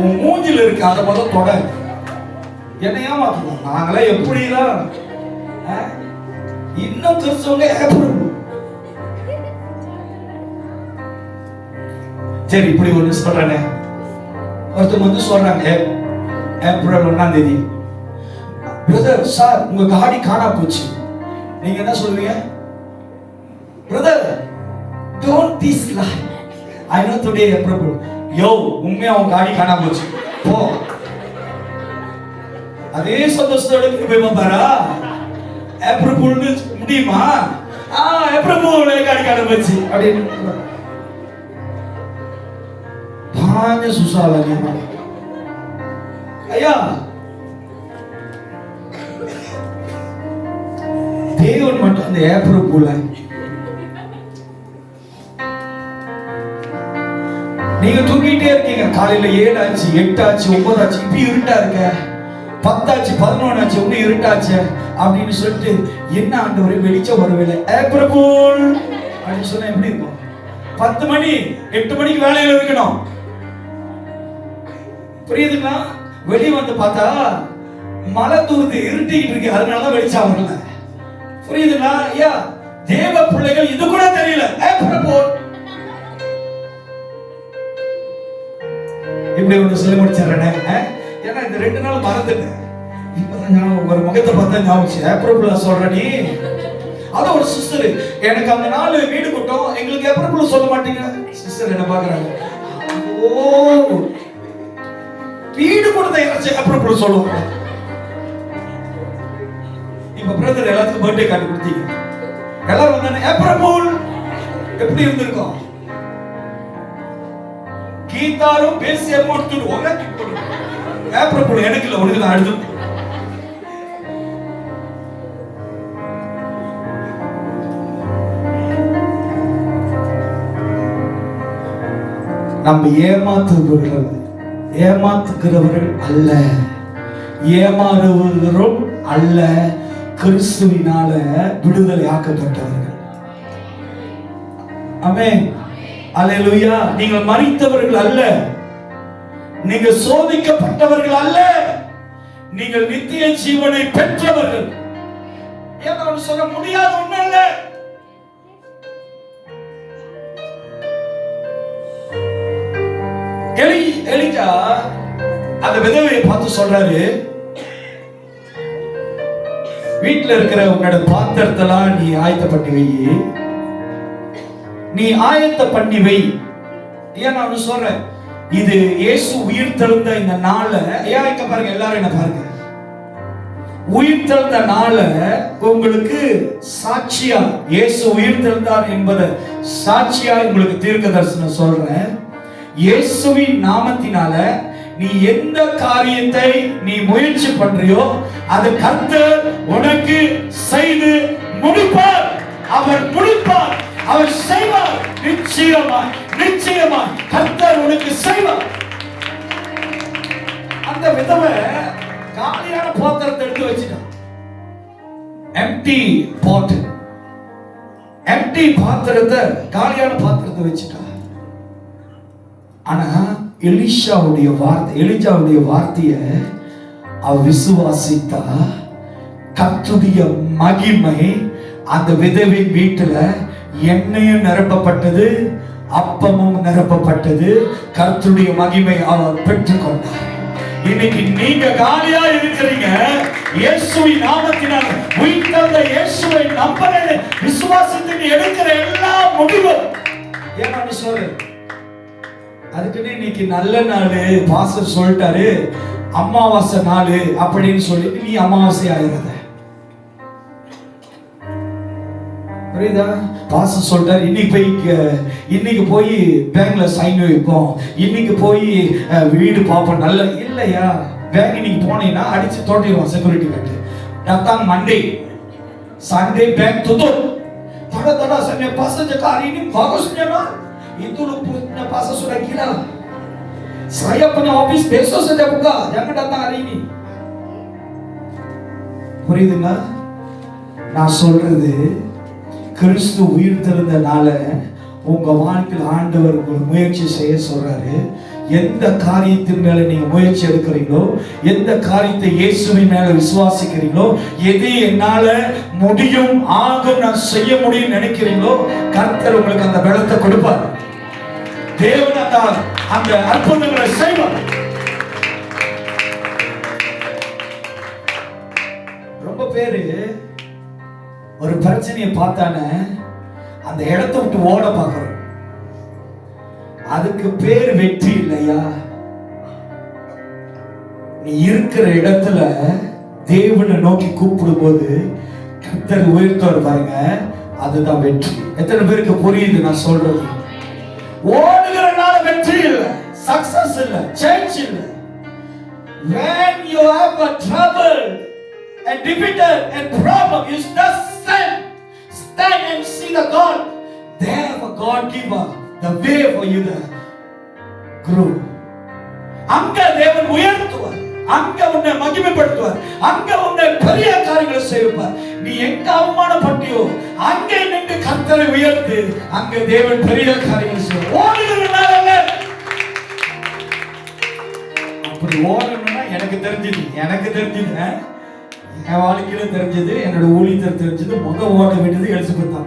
உன் மூஞ்சில இருக்கு, அதை முதல்ல தொட. என்ன ஏமாத்துவோம் நாங்களே எப்படிலாம். இன்னும் கிறிஸ்தவங்க ஏப்ரல். சரி, இப்படி ஒண்ணு சொல்றேனே, ஒருத்தர் வந்து சொல்றாங்க ஏப்ரல் 1ஆம் தேதி, பிரதர் சார் உங்க காடி காணா போச்சு. நீங்க என்ன சொல்லுவீங்க? Brother don't this lie, I know today April. யோ உண்மையா உங்க காடி காணா போச்சு போ. அதே சந்தோஷத்தோட போய் பாரா, ஏப்ரல் ஃபுல்னு முடியுமா? ஏப்ரல் ஃபுல் காடி காணா போச்சு அப்படின்னு பாஞ்ச சுசாலங்க. ஐயா தேவன் மட்டும் அந்த ஏப்ரல் ஃபுல் நீங்க தூங்கிட்டே இருக்கீங்க. காலையில 7 ஆச்சு, 8 ஆச்சு, 9 ஆச்சு, இப்ப இருட்டா இருக்க, 10 ஆச்சு, 11 ஆச்சு, ஒண்ணு இருட்டாச்சு அப்படின்னு சொல்லிட்டு என்ன ஆண்டவரே வெளிச்சம் வரவில்லை ஏப்ரல் ஃபுல் அப்படின்னு சொன்னா எப்படி இருக்கும்? 10 மணி 8 மணிக்கு வேலையில இருக்கணும். புரியுதுங்களா? வெளியே வந்து பார்த்தா மழை தூருது, இருட்டிக்கிட்டு இருக்கு, அதனாலதான் வெளிச்சம் வரல. புரியுதுங்களா? ஐயா தேவ பிள்ளைகள் இது கூட தெரியல ஏப்ரல் ஃபுல். இப்படி ஒன்று சொல்லி முடிச்சிடறேன். ஏன்னா இந்த 2 நாள் மறந்துட்டேன். இப்பதான் ஞாபகம், ஒரு முகத்தை பார்த்தா ஞாபகம் ஏப்ரல் ஃபுல் சொல்ற நீ. அத ஒரு சிஸ்டர் எனக்கு அந்த நாள் வீடு கூட்டம், எங்களுக்கு ஏப்ரல் ஃபுல் சொல்ல மாட்டீங்க. சிஸ்டர் என்ன பாக்குறாங்க, ஓ வீடு கூட்டத்தை யாராச்சும் ஏப்ரல் ஃபுல் சொல்லுவாங்க. இப்ப பிரதர் எல்லாத்துக்கும் பர்த்டே கார்டு கொடுத்தீங்க, எல்லாரும் வந்தானே ஏப்ரல் ஃபுல் எப்படி இருந்திருக்கும்? கீதாரும் பேசி அமௌண்ட் உனக்கு ஏப்ரல் ஃபுல் எனக்கு இல்ல, உனக்கு தான் அடுத்து. நம்ம ஏமாத்துகிறவர்கள் அல்ல, ஏமாறுவர்களும் அல்ல, கிறிஸ்துவினால விடுதலை ஆக்கப்பட்டவர்கள். ஆமென், அல்லேலூயா. நீங்கள் மரித்தவர்கள் அல்ல, நீங்கள் சோதிக்கப்பட்டவர்கள் அல்ல, நீங்கள் நித்திய ஜீவனை பெற்றவர்கள். ஏதோ சொல்ல முடியாத ஒண்ணு அல்ல. எலிஜா அந்த விதவையை பார்த்து சொல்றாரு, வீட்டுல இருக்கிற உன்னோட பாத்திரத்தெல்லாம் நீ ஆயத்த பண்ணி வை, நீ ஆயத்த பண்ணி வை. ஏன் நான் சொல்றேன், இது இயேசு உயிர் தெழுந்த இந்த நாள, ஏன் இங்க பாருங்க, எல்லாரும் என்ன பாருங்க, உயிர் தெழுந்த நாள உங்களுக்கு சாட்சியா, இயேசு உயிர் தெழுந்தார் என்பதை சாட்சியா உங்களுக்கு தீர்க்க தரிசனம் சொல்றேன். இயேசுவின் நாமத்தினால நீ எந்த காரியத்தை நீ முயற்சி பண்றியோ அது கர்த்தர் உனக்கு செய்து முடிப்பார். அவர் முடிப்பார், அவர் செய்வார். நிச்சயமாய் நிச்சயமாய் கர்த்தர் உனக்கு செய்வார். அந்த விதவை காலியான பாத்திரத்தை எடுத்து வச்சிட்டான். எம்டி பாட், எம்டி பாத்திரத்தை, காலியான பாத்திரத்தை வச்சிட்டான். ஆனா எலிஜாவுடைய வார்த்தையை அவ விசுவாசித்தா, கர்த்தருடைய மகிமை அந்த விதவை வீட்டுல எண்ணெயும் நிரப்பப்பட்டது, அப்பமும் நிரப்பப்பட்டது. கர்த்தருடைய மகிமை அவர் பெற்றுக்கொண்டார். இன்னைக்கு நீங்க காலியா இருக்கிறீங்க. இயேசுவின் நாமத்தினால் உயிர்த்தெழுந்த இயேசுவை நம்புறேன் விசுவாசத்தின் எடுக்கிற எல்லா முடிவும் ஏன்னு சொல்லு. அதுக்குன்னு இன்னைக்கு நல்ல நாள் பாஸ்டர் சொல்லிட்டாரு, அமாவாசை நாள் அப்படின்னு சொல்லிட்டு நீ அமாவாசை ஆகிறத புரியுதா? பாஸ்டர் சொல்றாரு, இன்னைக்கு போய் பேங்க்ல சைன் வைப்போம், இன்னைக்கு போய் வீடு பார்ப்போம். நல்ல இல்லையா? பேங்க் இன்னைக்கு போனீங்கன்னா அடிச்சு தோட்டிடுவோம் செக்யூரிட்டி கட்டு. datang Monday, Sunday bank tutup. Tanda-tanda saya pastor cakap hari ini bagusnya mah. Itu lu punya pastor sudah gila. Saya punya office besok saja buka, jangan datang hari ini. புரியுதுங்களா? நான் சொல்றது, கிறிஸ்து உயிர்த்தெழுந்த நாள உங்க வாழ்க்கையில் ஆண்டவர் முயற்சி செய்ய சொல்றாரு. எந்த காரியத்தின் மேல நீங்க முயற்சி எடுக்கிறீங்களோ, எந்த காரியத்தை இயேசுவின் மேல விசுவாசிக்கிறீங்களோ, எது என்னால முடியும் ஆகும் நான் செய்ய முடியும் நினைக்கிறீங்களோ, கர்த்தர் உங்களுக்கு அந்த பலத்தை கொடுப்பார். தேவன் அந்த அற்புதங்களை செய்வார். ரொம்ப பேரு ஒரு பிரச்சனையை பார்த்தானே அந்த இடத்தை விட்டு ஓட பார்க்கிறோம். அதுக்கு பேர் வெற்றி இல்லையா? நீ இருக்கிற இடத்துல தேவனை நோக்கி கூப்பிடும் போது கர்த்தர் உயர்த்துவார் பாருங்க, அதுதான் வெற்றி. எத்தனை பேருக்கு புரியுது நான் சொல்றது? ஓடுகிறனால வெற்றி இல்லை, சக்சஸ் இல்லை, சேஞ்ச் இல்லை. When you have a trouble and difficulty and problem, you just stand and see the God. There for God give the way for you to grow. அங்க தேவன் உயர்த்துவார், அங்க உன்னை மகிமைப்படுத்துவார், அங்க உன்னை பெரிய காரியங்களை செய்வார். நீ எங்க அவமானப்பட்டியோ அங்கே நின்று கர்த்தரை உயர்த்து, அங்க தேவன் பெரிய காரியங்களை செய்வார். ஓடுகிறனால அப்படி ஓடணும்னா எனக்கு தெரிஞ்சது என் வாழ்க்கையில தெரிஞ்சது, என்னோட ஊழியத்தில் தெரிஞ்சது, ஓட வேண்டியது எலிசபெத் தான்.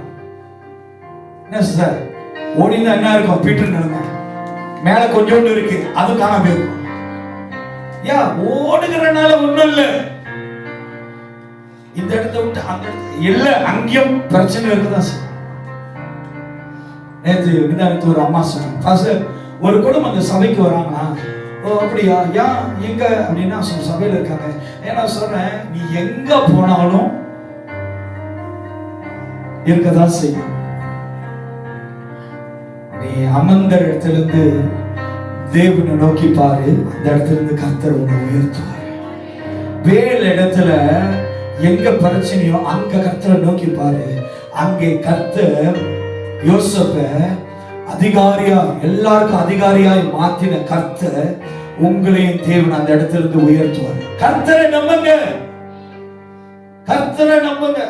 என்ன சார் ஓடினா என்ன இருக்கும்? பீட்டர் நடந்த மேல கொஞ்சோண்டு இருக்கு, அது காணாம போயிருக்கும். ஓடுகிறனால ஒண்ணும் இல்ல. இந்த இடத்தை விட்டு அந்த இடத்துல இல்ல, அங்கேயும் பிரச்சனை இருக்குதான் சார். நேற்று ஒரு அம்மா சொன்னாங்க, ஒரு குடும்பம் அந்த சபைக்கு வராங்கன்னா, அப்படியா, ஏன் எங்க அப்படின்னா சபையில இருக்காங்க. ஏன்னா சொல்றேன், நீ எங்க போனாலும் இருக்கதான் செய்யும். நீ அமர்ந்த இடத்துல இருந்து தேவனை நோக்கி பாரு, அந்த இடத்துல இருந்து கர்த்தர் உன்னை உயர்த்துவார். வேலை இடத்துல எங்க பிரச்சனையோ அங்க கர்த்தரை நோக்கி பாரு, அங்கே கர்த்தர் யோசேப்பை அதிகாரியா, எல்லாருக்கும் அதிகாரியாய் மாத்தின கர்த்தர் உங்களையும் தேவன் அந்த இடத்துல இருந்து உயர்த்துவார். கர்த்தரை நம்புங்க, கர்த்தரை நம்புங்க.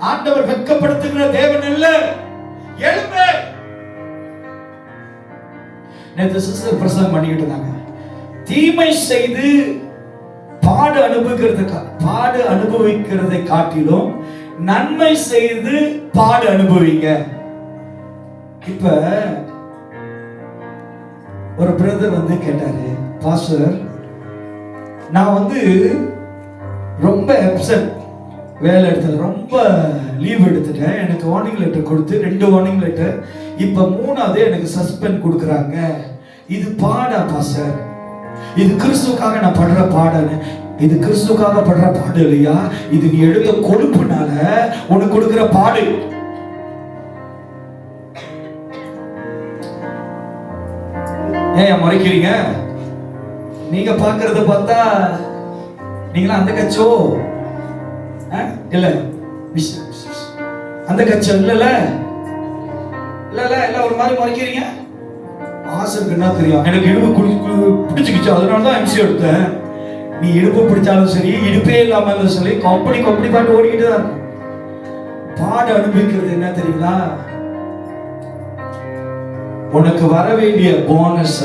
ஆண்டவர் வெட்கப்படுத்துகிற தேவன் இல்ல. எழும்பு. நேற்று சிஸ்டர் பிரசங்கம் பண்ணிக்கிட்டு இருந்தாங்க, தீமை செய்து பாடு அனுபவிக்கிறதை காட்டிலும் நன்மை செய்து பாடு அனுபவிங்க. இப்ப ஒரு பிரதர் கேட்டாரு, பாஸ்டர் நான் ரொம்ப அப்செட், வேலை இடத்துல ரொம்ப லீவ் எடுத்துட்டேன், எனக்கு வார்னிங் லெட்டர் கொடுத்து 2 வார்னிங் லெட்டர், இப்ப 3வது எனக்கு சஸ்பெண்ட் கொடுக்குறாங்க. இது பாடா பாஸ்டர்? இது கிறிஸ்துக்காக நான் படுற பாடன்னு. இது கிறிஸ்துக்காக படுற பாடு இல்லையா, இது நீ எடுத்த கொழுப்புனால உனக்கு கொடுக்கிற பாடு. ஏன் மறைக்கிறீங்க? நீங்க பாக்குறத பார்த்தா நீங்களா அந்த கட்சோ இல்ல, அந்த கட்சோ இல்ல எல்லாம் ஒரு மாதிரி மறைக்கிறீங்க. ஆசருக்கு என்ன தெரியும், எனக்கு இடுப்பு பிடிச்சுக்கிச்சு, அதனாலதான் எம்சி எடுத்தேன். நீ இடுப்பு பிடிச்சாலும் சரி, இடுப்பே இல்லாம சரி, கொப்படி பாட்டு ஓடிக்கிட்டு தான் இருக்கும். பாடு அனுபவிக்கிறது என்ன தெரியுங்களா? உனக்கு வர வேண்டிய போனஸ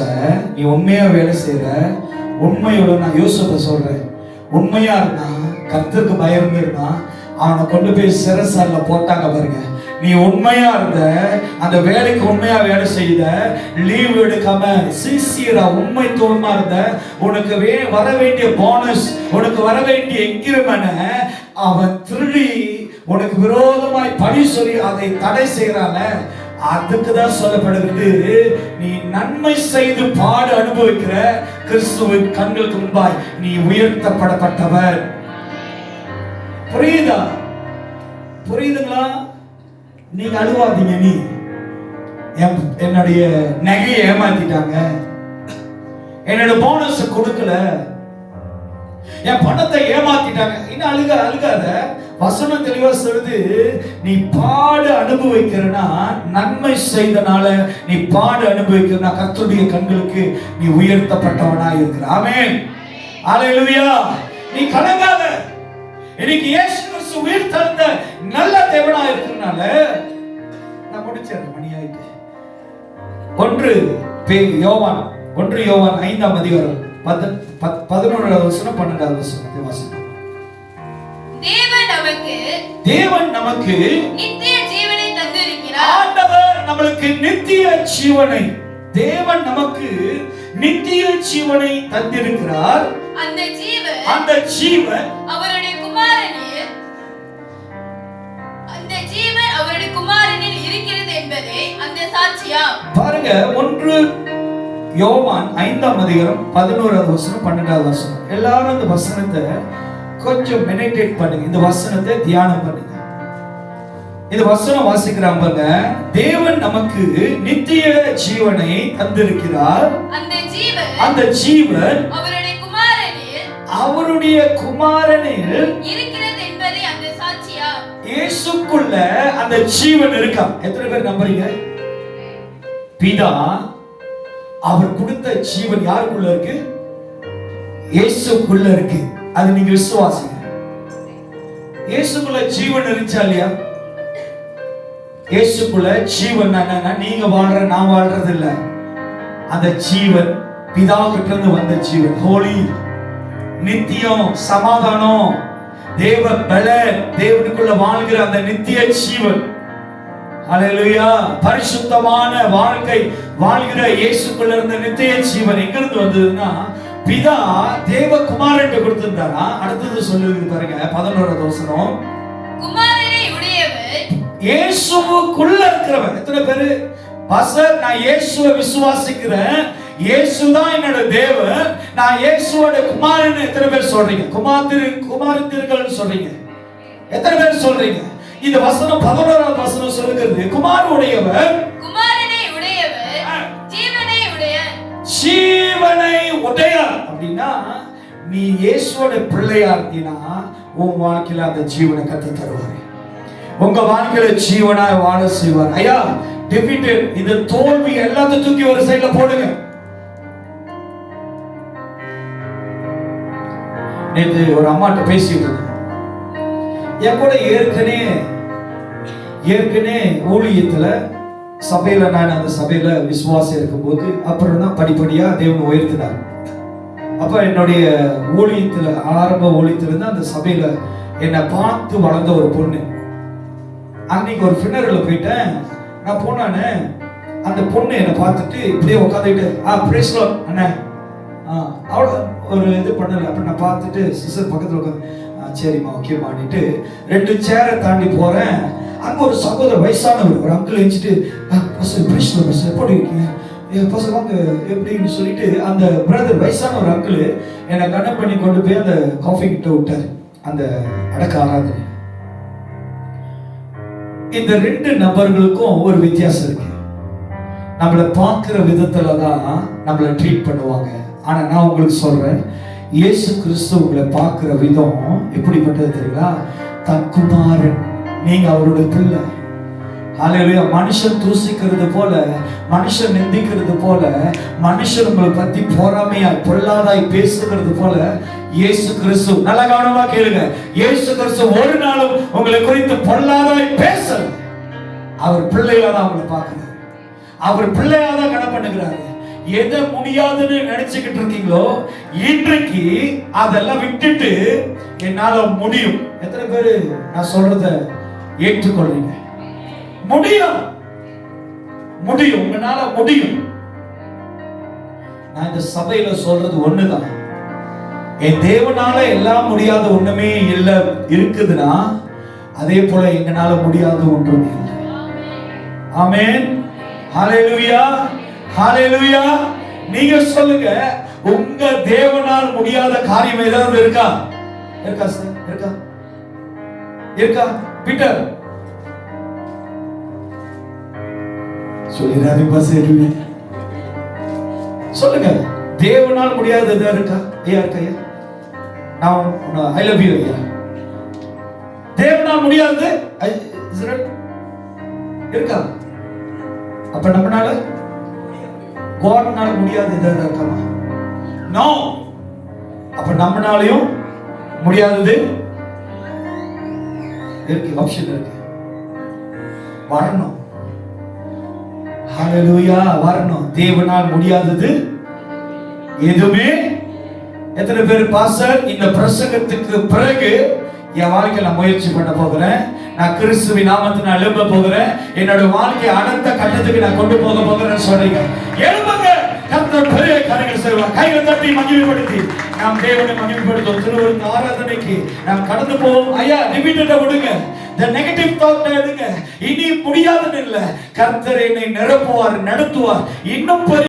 நீ உண்மையா வேலை செய்யற, உண்மையோட நான் யோசிப்ப சொல்றேன், உண்மையா இருந்தா, கர்த்தருக்கு பயம் இருந்தா, அவனை கொண்டு போய் சிறைசாலையில போட்டாங்க பாருங்க, நீ உண்மையா இருந்த, அந்த வேலைக்கு உண்மையா வேலை செய்த, லீவ் எடுக்காம சின்சியரா உண்மைத்துவமா இருந்த, உனக்கு வர வேண்டிய போனஸ், உனக்கு வர வேண்டிய இன்கிரிமென்ட் அவன் திருடி உனக்கு விரோதமாய் பழி சொல்லி அதை தடை செய்யறாங்க. அதுக்குதான் சொல்லப்படுகிறது, நீ நன்மை செய்து பாடு அனுபவிக்கிற கிறிஸ்துவின் கண்களுக்கு முன்பாய் நீ உயர்த்தப்படப்பட்டவர். புரியுதா? புரியுதுங்களா? நீங்க அழுவாதீங்க. நீ என்னுடைய நகையை ஏமாத்திட்டாங்க, என்னோட போனஸ் கொடுக்கல, என் பணத்தை ஏமாத்திட்டாங்க, இன்னும் அழுகாத. வசனம் தெளிவா சொல்லுது, நீ பாடு அனுபவிக்கிறனா, நன்மை செய்தனால நீ பாடு அனுபவிக்கிறனா கர்த்தருடைய கண்களுக்கு நீ உயர்த்தப்பட்டவனா இருக்கிற. ஆமென், அல்லேலூயா. நீ கலங்காத. இன்னைக்கு இயேசு கிறிஸ்து உயிர்த்தெழுந்த நல்ல தேவனா இருக்கிறனால நான் முடிச்சேன். மணி ஆயிட்டு. 1 யோவான் 5ஆம் அதிகாரம் 11வது வசனம் 12வது வசனத்தை வாசிப்போம். தேவன் நமக்கு நித்திய ஜீவனை தந்திருக்கிறார். ஆண்டவர் நமக்கு நித்திய ஜீவனை, தேவன் நமக்கு நித்திய ஜீவனை தந்திருக்கிறார். அந்த ஜீவன் அவருடைய குமாரனில் இருக்கிறது என்பதே அந்த சாட்சியா. பாருங்க, 1 யோவான் 5ஆம் அதிகாரம் 11வது வசனம் 12வது வசனம். எல்லாரும் அந்த வசனத்தை கொஞ்சம் மெடிடேட் பண்ணுங்க, இந்த வசனத்தை தியானம் பண்ணுங்க. இந்த வசனம் வாசிக்கிறாங்க பாருங்க. தேவன் நமக்கு நித்திய ஜீவனை தந்திருக்கிறார். அந்த ஜீவன் அவருடைய குமாரனில் இருக்கிறது என்பதை அந்த சாட்சியா. இயேசுக்குள்ள அந்த ஜீவன் இருக்கா? எத்தனை பேர் நம்புறீங்க? பிதா அவர் கொடுத்த ஜீவன் யாருக்குள்ள இருக்கு? இயேசுக்குள்ள இருக்கு. அது நீங்க விசுவாசிங்க. இயேசுக்குள்ள ஜீவன் இருந்துச்சா இல்லையா? இயேசுக்குள்ள ஜீவன் என்னன்னா, நீங்க வாழ்ற நான் வாழ்றது இல்ல, அந்த ஜீவன் பிதா கிட்ட இருந்து வந்த ஜீவன். ஹோலி, நித்தியம், சமாதானம், தேவ பல, தேவனுக்குள்ள வாழ்கிற அந்த நித்திய ஜீவன். அல்லேலூயா. பரிசுத்தமான வாழ்க்கை வாழ்கிற இயேசுக்குள்ள இருந்த நித்திய ஜீவன் எங்க இருந்து வந்ததுன்னா, பிதா தேவகுமாரன் கொடுத்திருந்தாரா. அடுத்தது சொல்லுது பாருங்க, 11வது வசனம். குமாரனை உடையவர், இயேசுவுக்குள்ள இருக்கிறவர். எத்தனை பேரு பாஸ்டர் நான் இயேசுவை விசுவாசிக்கிறேன், இயேசுதான் என்னோட தேவன், நான் இயேசுவோட குமாரன் எத்தனை பேர் சொல்றீங்க? குமாரத்திர்கள் சொல்றீங்க. எத்தனை பேர் சொல்றீங்க? இந்த வசனம் 11வது வசனம் சொல்லுகிறது, குமாரனுடையவர், ஜீவனை உடையார். அப்படின்னா நீ இயேசுவோட பிள்ளையா இருந்தீனா உன் வாழ்க்கையில அந்த ஜீவனை கத்து தருவாரு. உங்க வாழ்க்கையில ஜீவனாய் வாழ செய்வார். ஐயா டெபிட்டட், இந்த தோல்வி எல்லாத்தையும் தூக்கி ஒரு சைடுல போடுங்க. நேத்து ஒரு அம்மாட்ட பேசிட்டு இருந்தேன். என் கூட ஏற்கனவே ஊழியத்துல சபையில, நான் அந்த சபையில விசுவாசம் இருக்கும்போது அப்புறம் தான் படிப்படியா தேவன் உயர்த்தினார். அப்ப என்னுடைய ஊழியத்துல, ஆரம்ப ஊழியத்துல இருந்து அந்த சபையில என்னை பார்த்து வளர்ந்த ஒரு பொண்ணு. அன்னைக்கு ஒரு ஃபினரல்ல போயிட்டேன். நான் போனானே, அந்த பொண்ணு என்னை பார்த்துட்டு இப்படியே உட்காந்துக்கிட்டு பிரைஸ் லார்ட் அண்ணே, அவ்வளோ ஒரு இது பண்ணல. அப்ப நான் பார்த்துட்டு சிஸ்டர் பக்கத்துல உட்காந்து சரிம்மா ஓகேமான்னுட்டு 2 சேரை தாண்டி போறேன். அங்க ஒரு சகோதரர் வயசானவர், ஒரு அங்கிள் எழுச்சிட்டு எப்படி இருக்கீங்க பசங்க வாங்க எப்படின்னு சொல்லிட்டு அந்த பிரதர் வயசான ஒரு அங்கிள் என்னை கனெக்ட் பண்ணி கொண்டு போய் அந்த காஃபி கிட்ட விட்டாரு, அந்த அடக்க ஆராதனை. இந்த 2 நபர்களுக்கும் ஒரு வித்தியாசம் இருக்கு. நம்மளை பார்க்கிற விதத்துல தான் நம்மளை ட்ரீட் பண்ணுவாங்க. ஆனா நான் உங்களுக்கு சொல்றேன், இயேசு கிறிஸ்து உங்களை பார்க்கிற விதம் எப்படிப்பட்டது தெரியுங்களா? தன் குமாரன், நீங்க அவருடைய பிள்ளை. ஹல்லேலூயா. மனுஷன் தூசிக்கிறது போல, மனுஷன் நிந்திக்கிறது போல, மனுஷன் உங்களை பத்தி பொறாமையாய் பொல்லாதாய் பேசுகிறது போல இயேசு கிறிஸ்து, நல்லா கவனமா கேளுங்க, இயேசு கிறிஸ்து ஒரு நாளும் உங்களை குறித்து பொல்லாதாய் பேசல. அவர் பிள்ளையா தான் உங்களை பார்க்கிறார், அவர் பிள்ளையா தான் கணக்கு பண்ணுகிறாரு. எதை முடியாதுன்னு நினைச்சுக்கிட்டு இருக்கீங்களோ இன்றைக்கு அதெல்லாம் விட்டுட்டு என்னால முடியும். எத்தனை பேரு நான் சொல்றத ஏற்றுக்கொள்றீங்க? முடியும், முடியும், உங்களால முடியும். நான் இந்த சபையில சொல்றது ஒண்ணுதான், என் தேவனால எல்லாம் முடியாத ஒண்ணுமே இல்ல இருக்குதுன்னா அதே போல எங்கனால முடியாத ஒன்றுமே இல்லை. ஆமென், ஹalleluya, ஹalleluya. நீங்க சொல்லுங்க, உங்க தேவனால் முடியாத காரியம் ஏதாவது இருக்கா? இருக்கா சார்? இருக்கா? இருக்கா? பீட்டர் சொல்லிராதே பாஸ்டர், சொல்லுங்க, தேவனால் முடியாதது எதா இருக்கா? ஐயா இருக்கா? ஐயா, நான் ஐ லவ் யூ ஐயா. தேவனால் முடியாதது இருக்கா? அப்ப நம்மனால காட்னால முடியாதது எதா இருக்காமா? நோ. அப்ப நம்மனாலையும் முடியாதது இருக்கு, ஆப்ஷன் இருக்கு. வரணும், ஹalleluya, வரணும். தேவனால் முடியாதது எதுவுமே. எத்தனை பேர் பாஸ்டர் இந்த பிரசங்கத்துக்கு பிறகு என் வாழ்க்கையில முயற்சி பண்ண போகிறேன், நான் கிறிஸ்துவின் நாமத்தினால் எழும்ப போகிறேன், என்னோட வாழ்க்கையை அடுத்த கட்டத்துக்கு நான் கொண்டு போக போகிறேன்னு சொல்றீங்க? எழும்புங்க, கர்த்தர் பெரிய காரியங்கள் செய்வார். கைகளை தட்டி மகிமைப்படுத்தி நாம் தேவனை மகிமைப்படுத்தும். திருவருள் ஆராதனைக்கு நாம் கடந்து போவோம். ஐயா, ரிப்பீட்டட விடுங்க, the negative thought எடுங்க. இனி முடியாதுன்னு இல்ல, கர்த்தர் என்னை நிரப்புவார், நடத்துவார், இன்னும்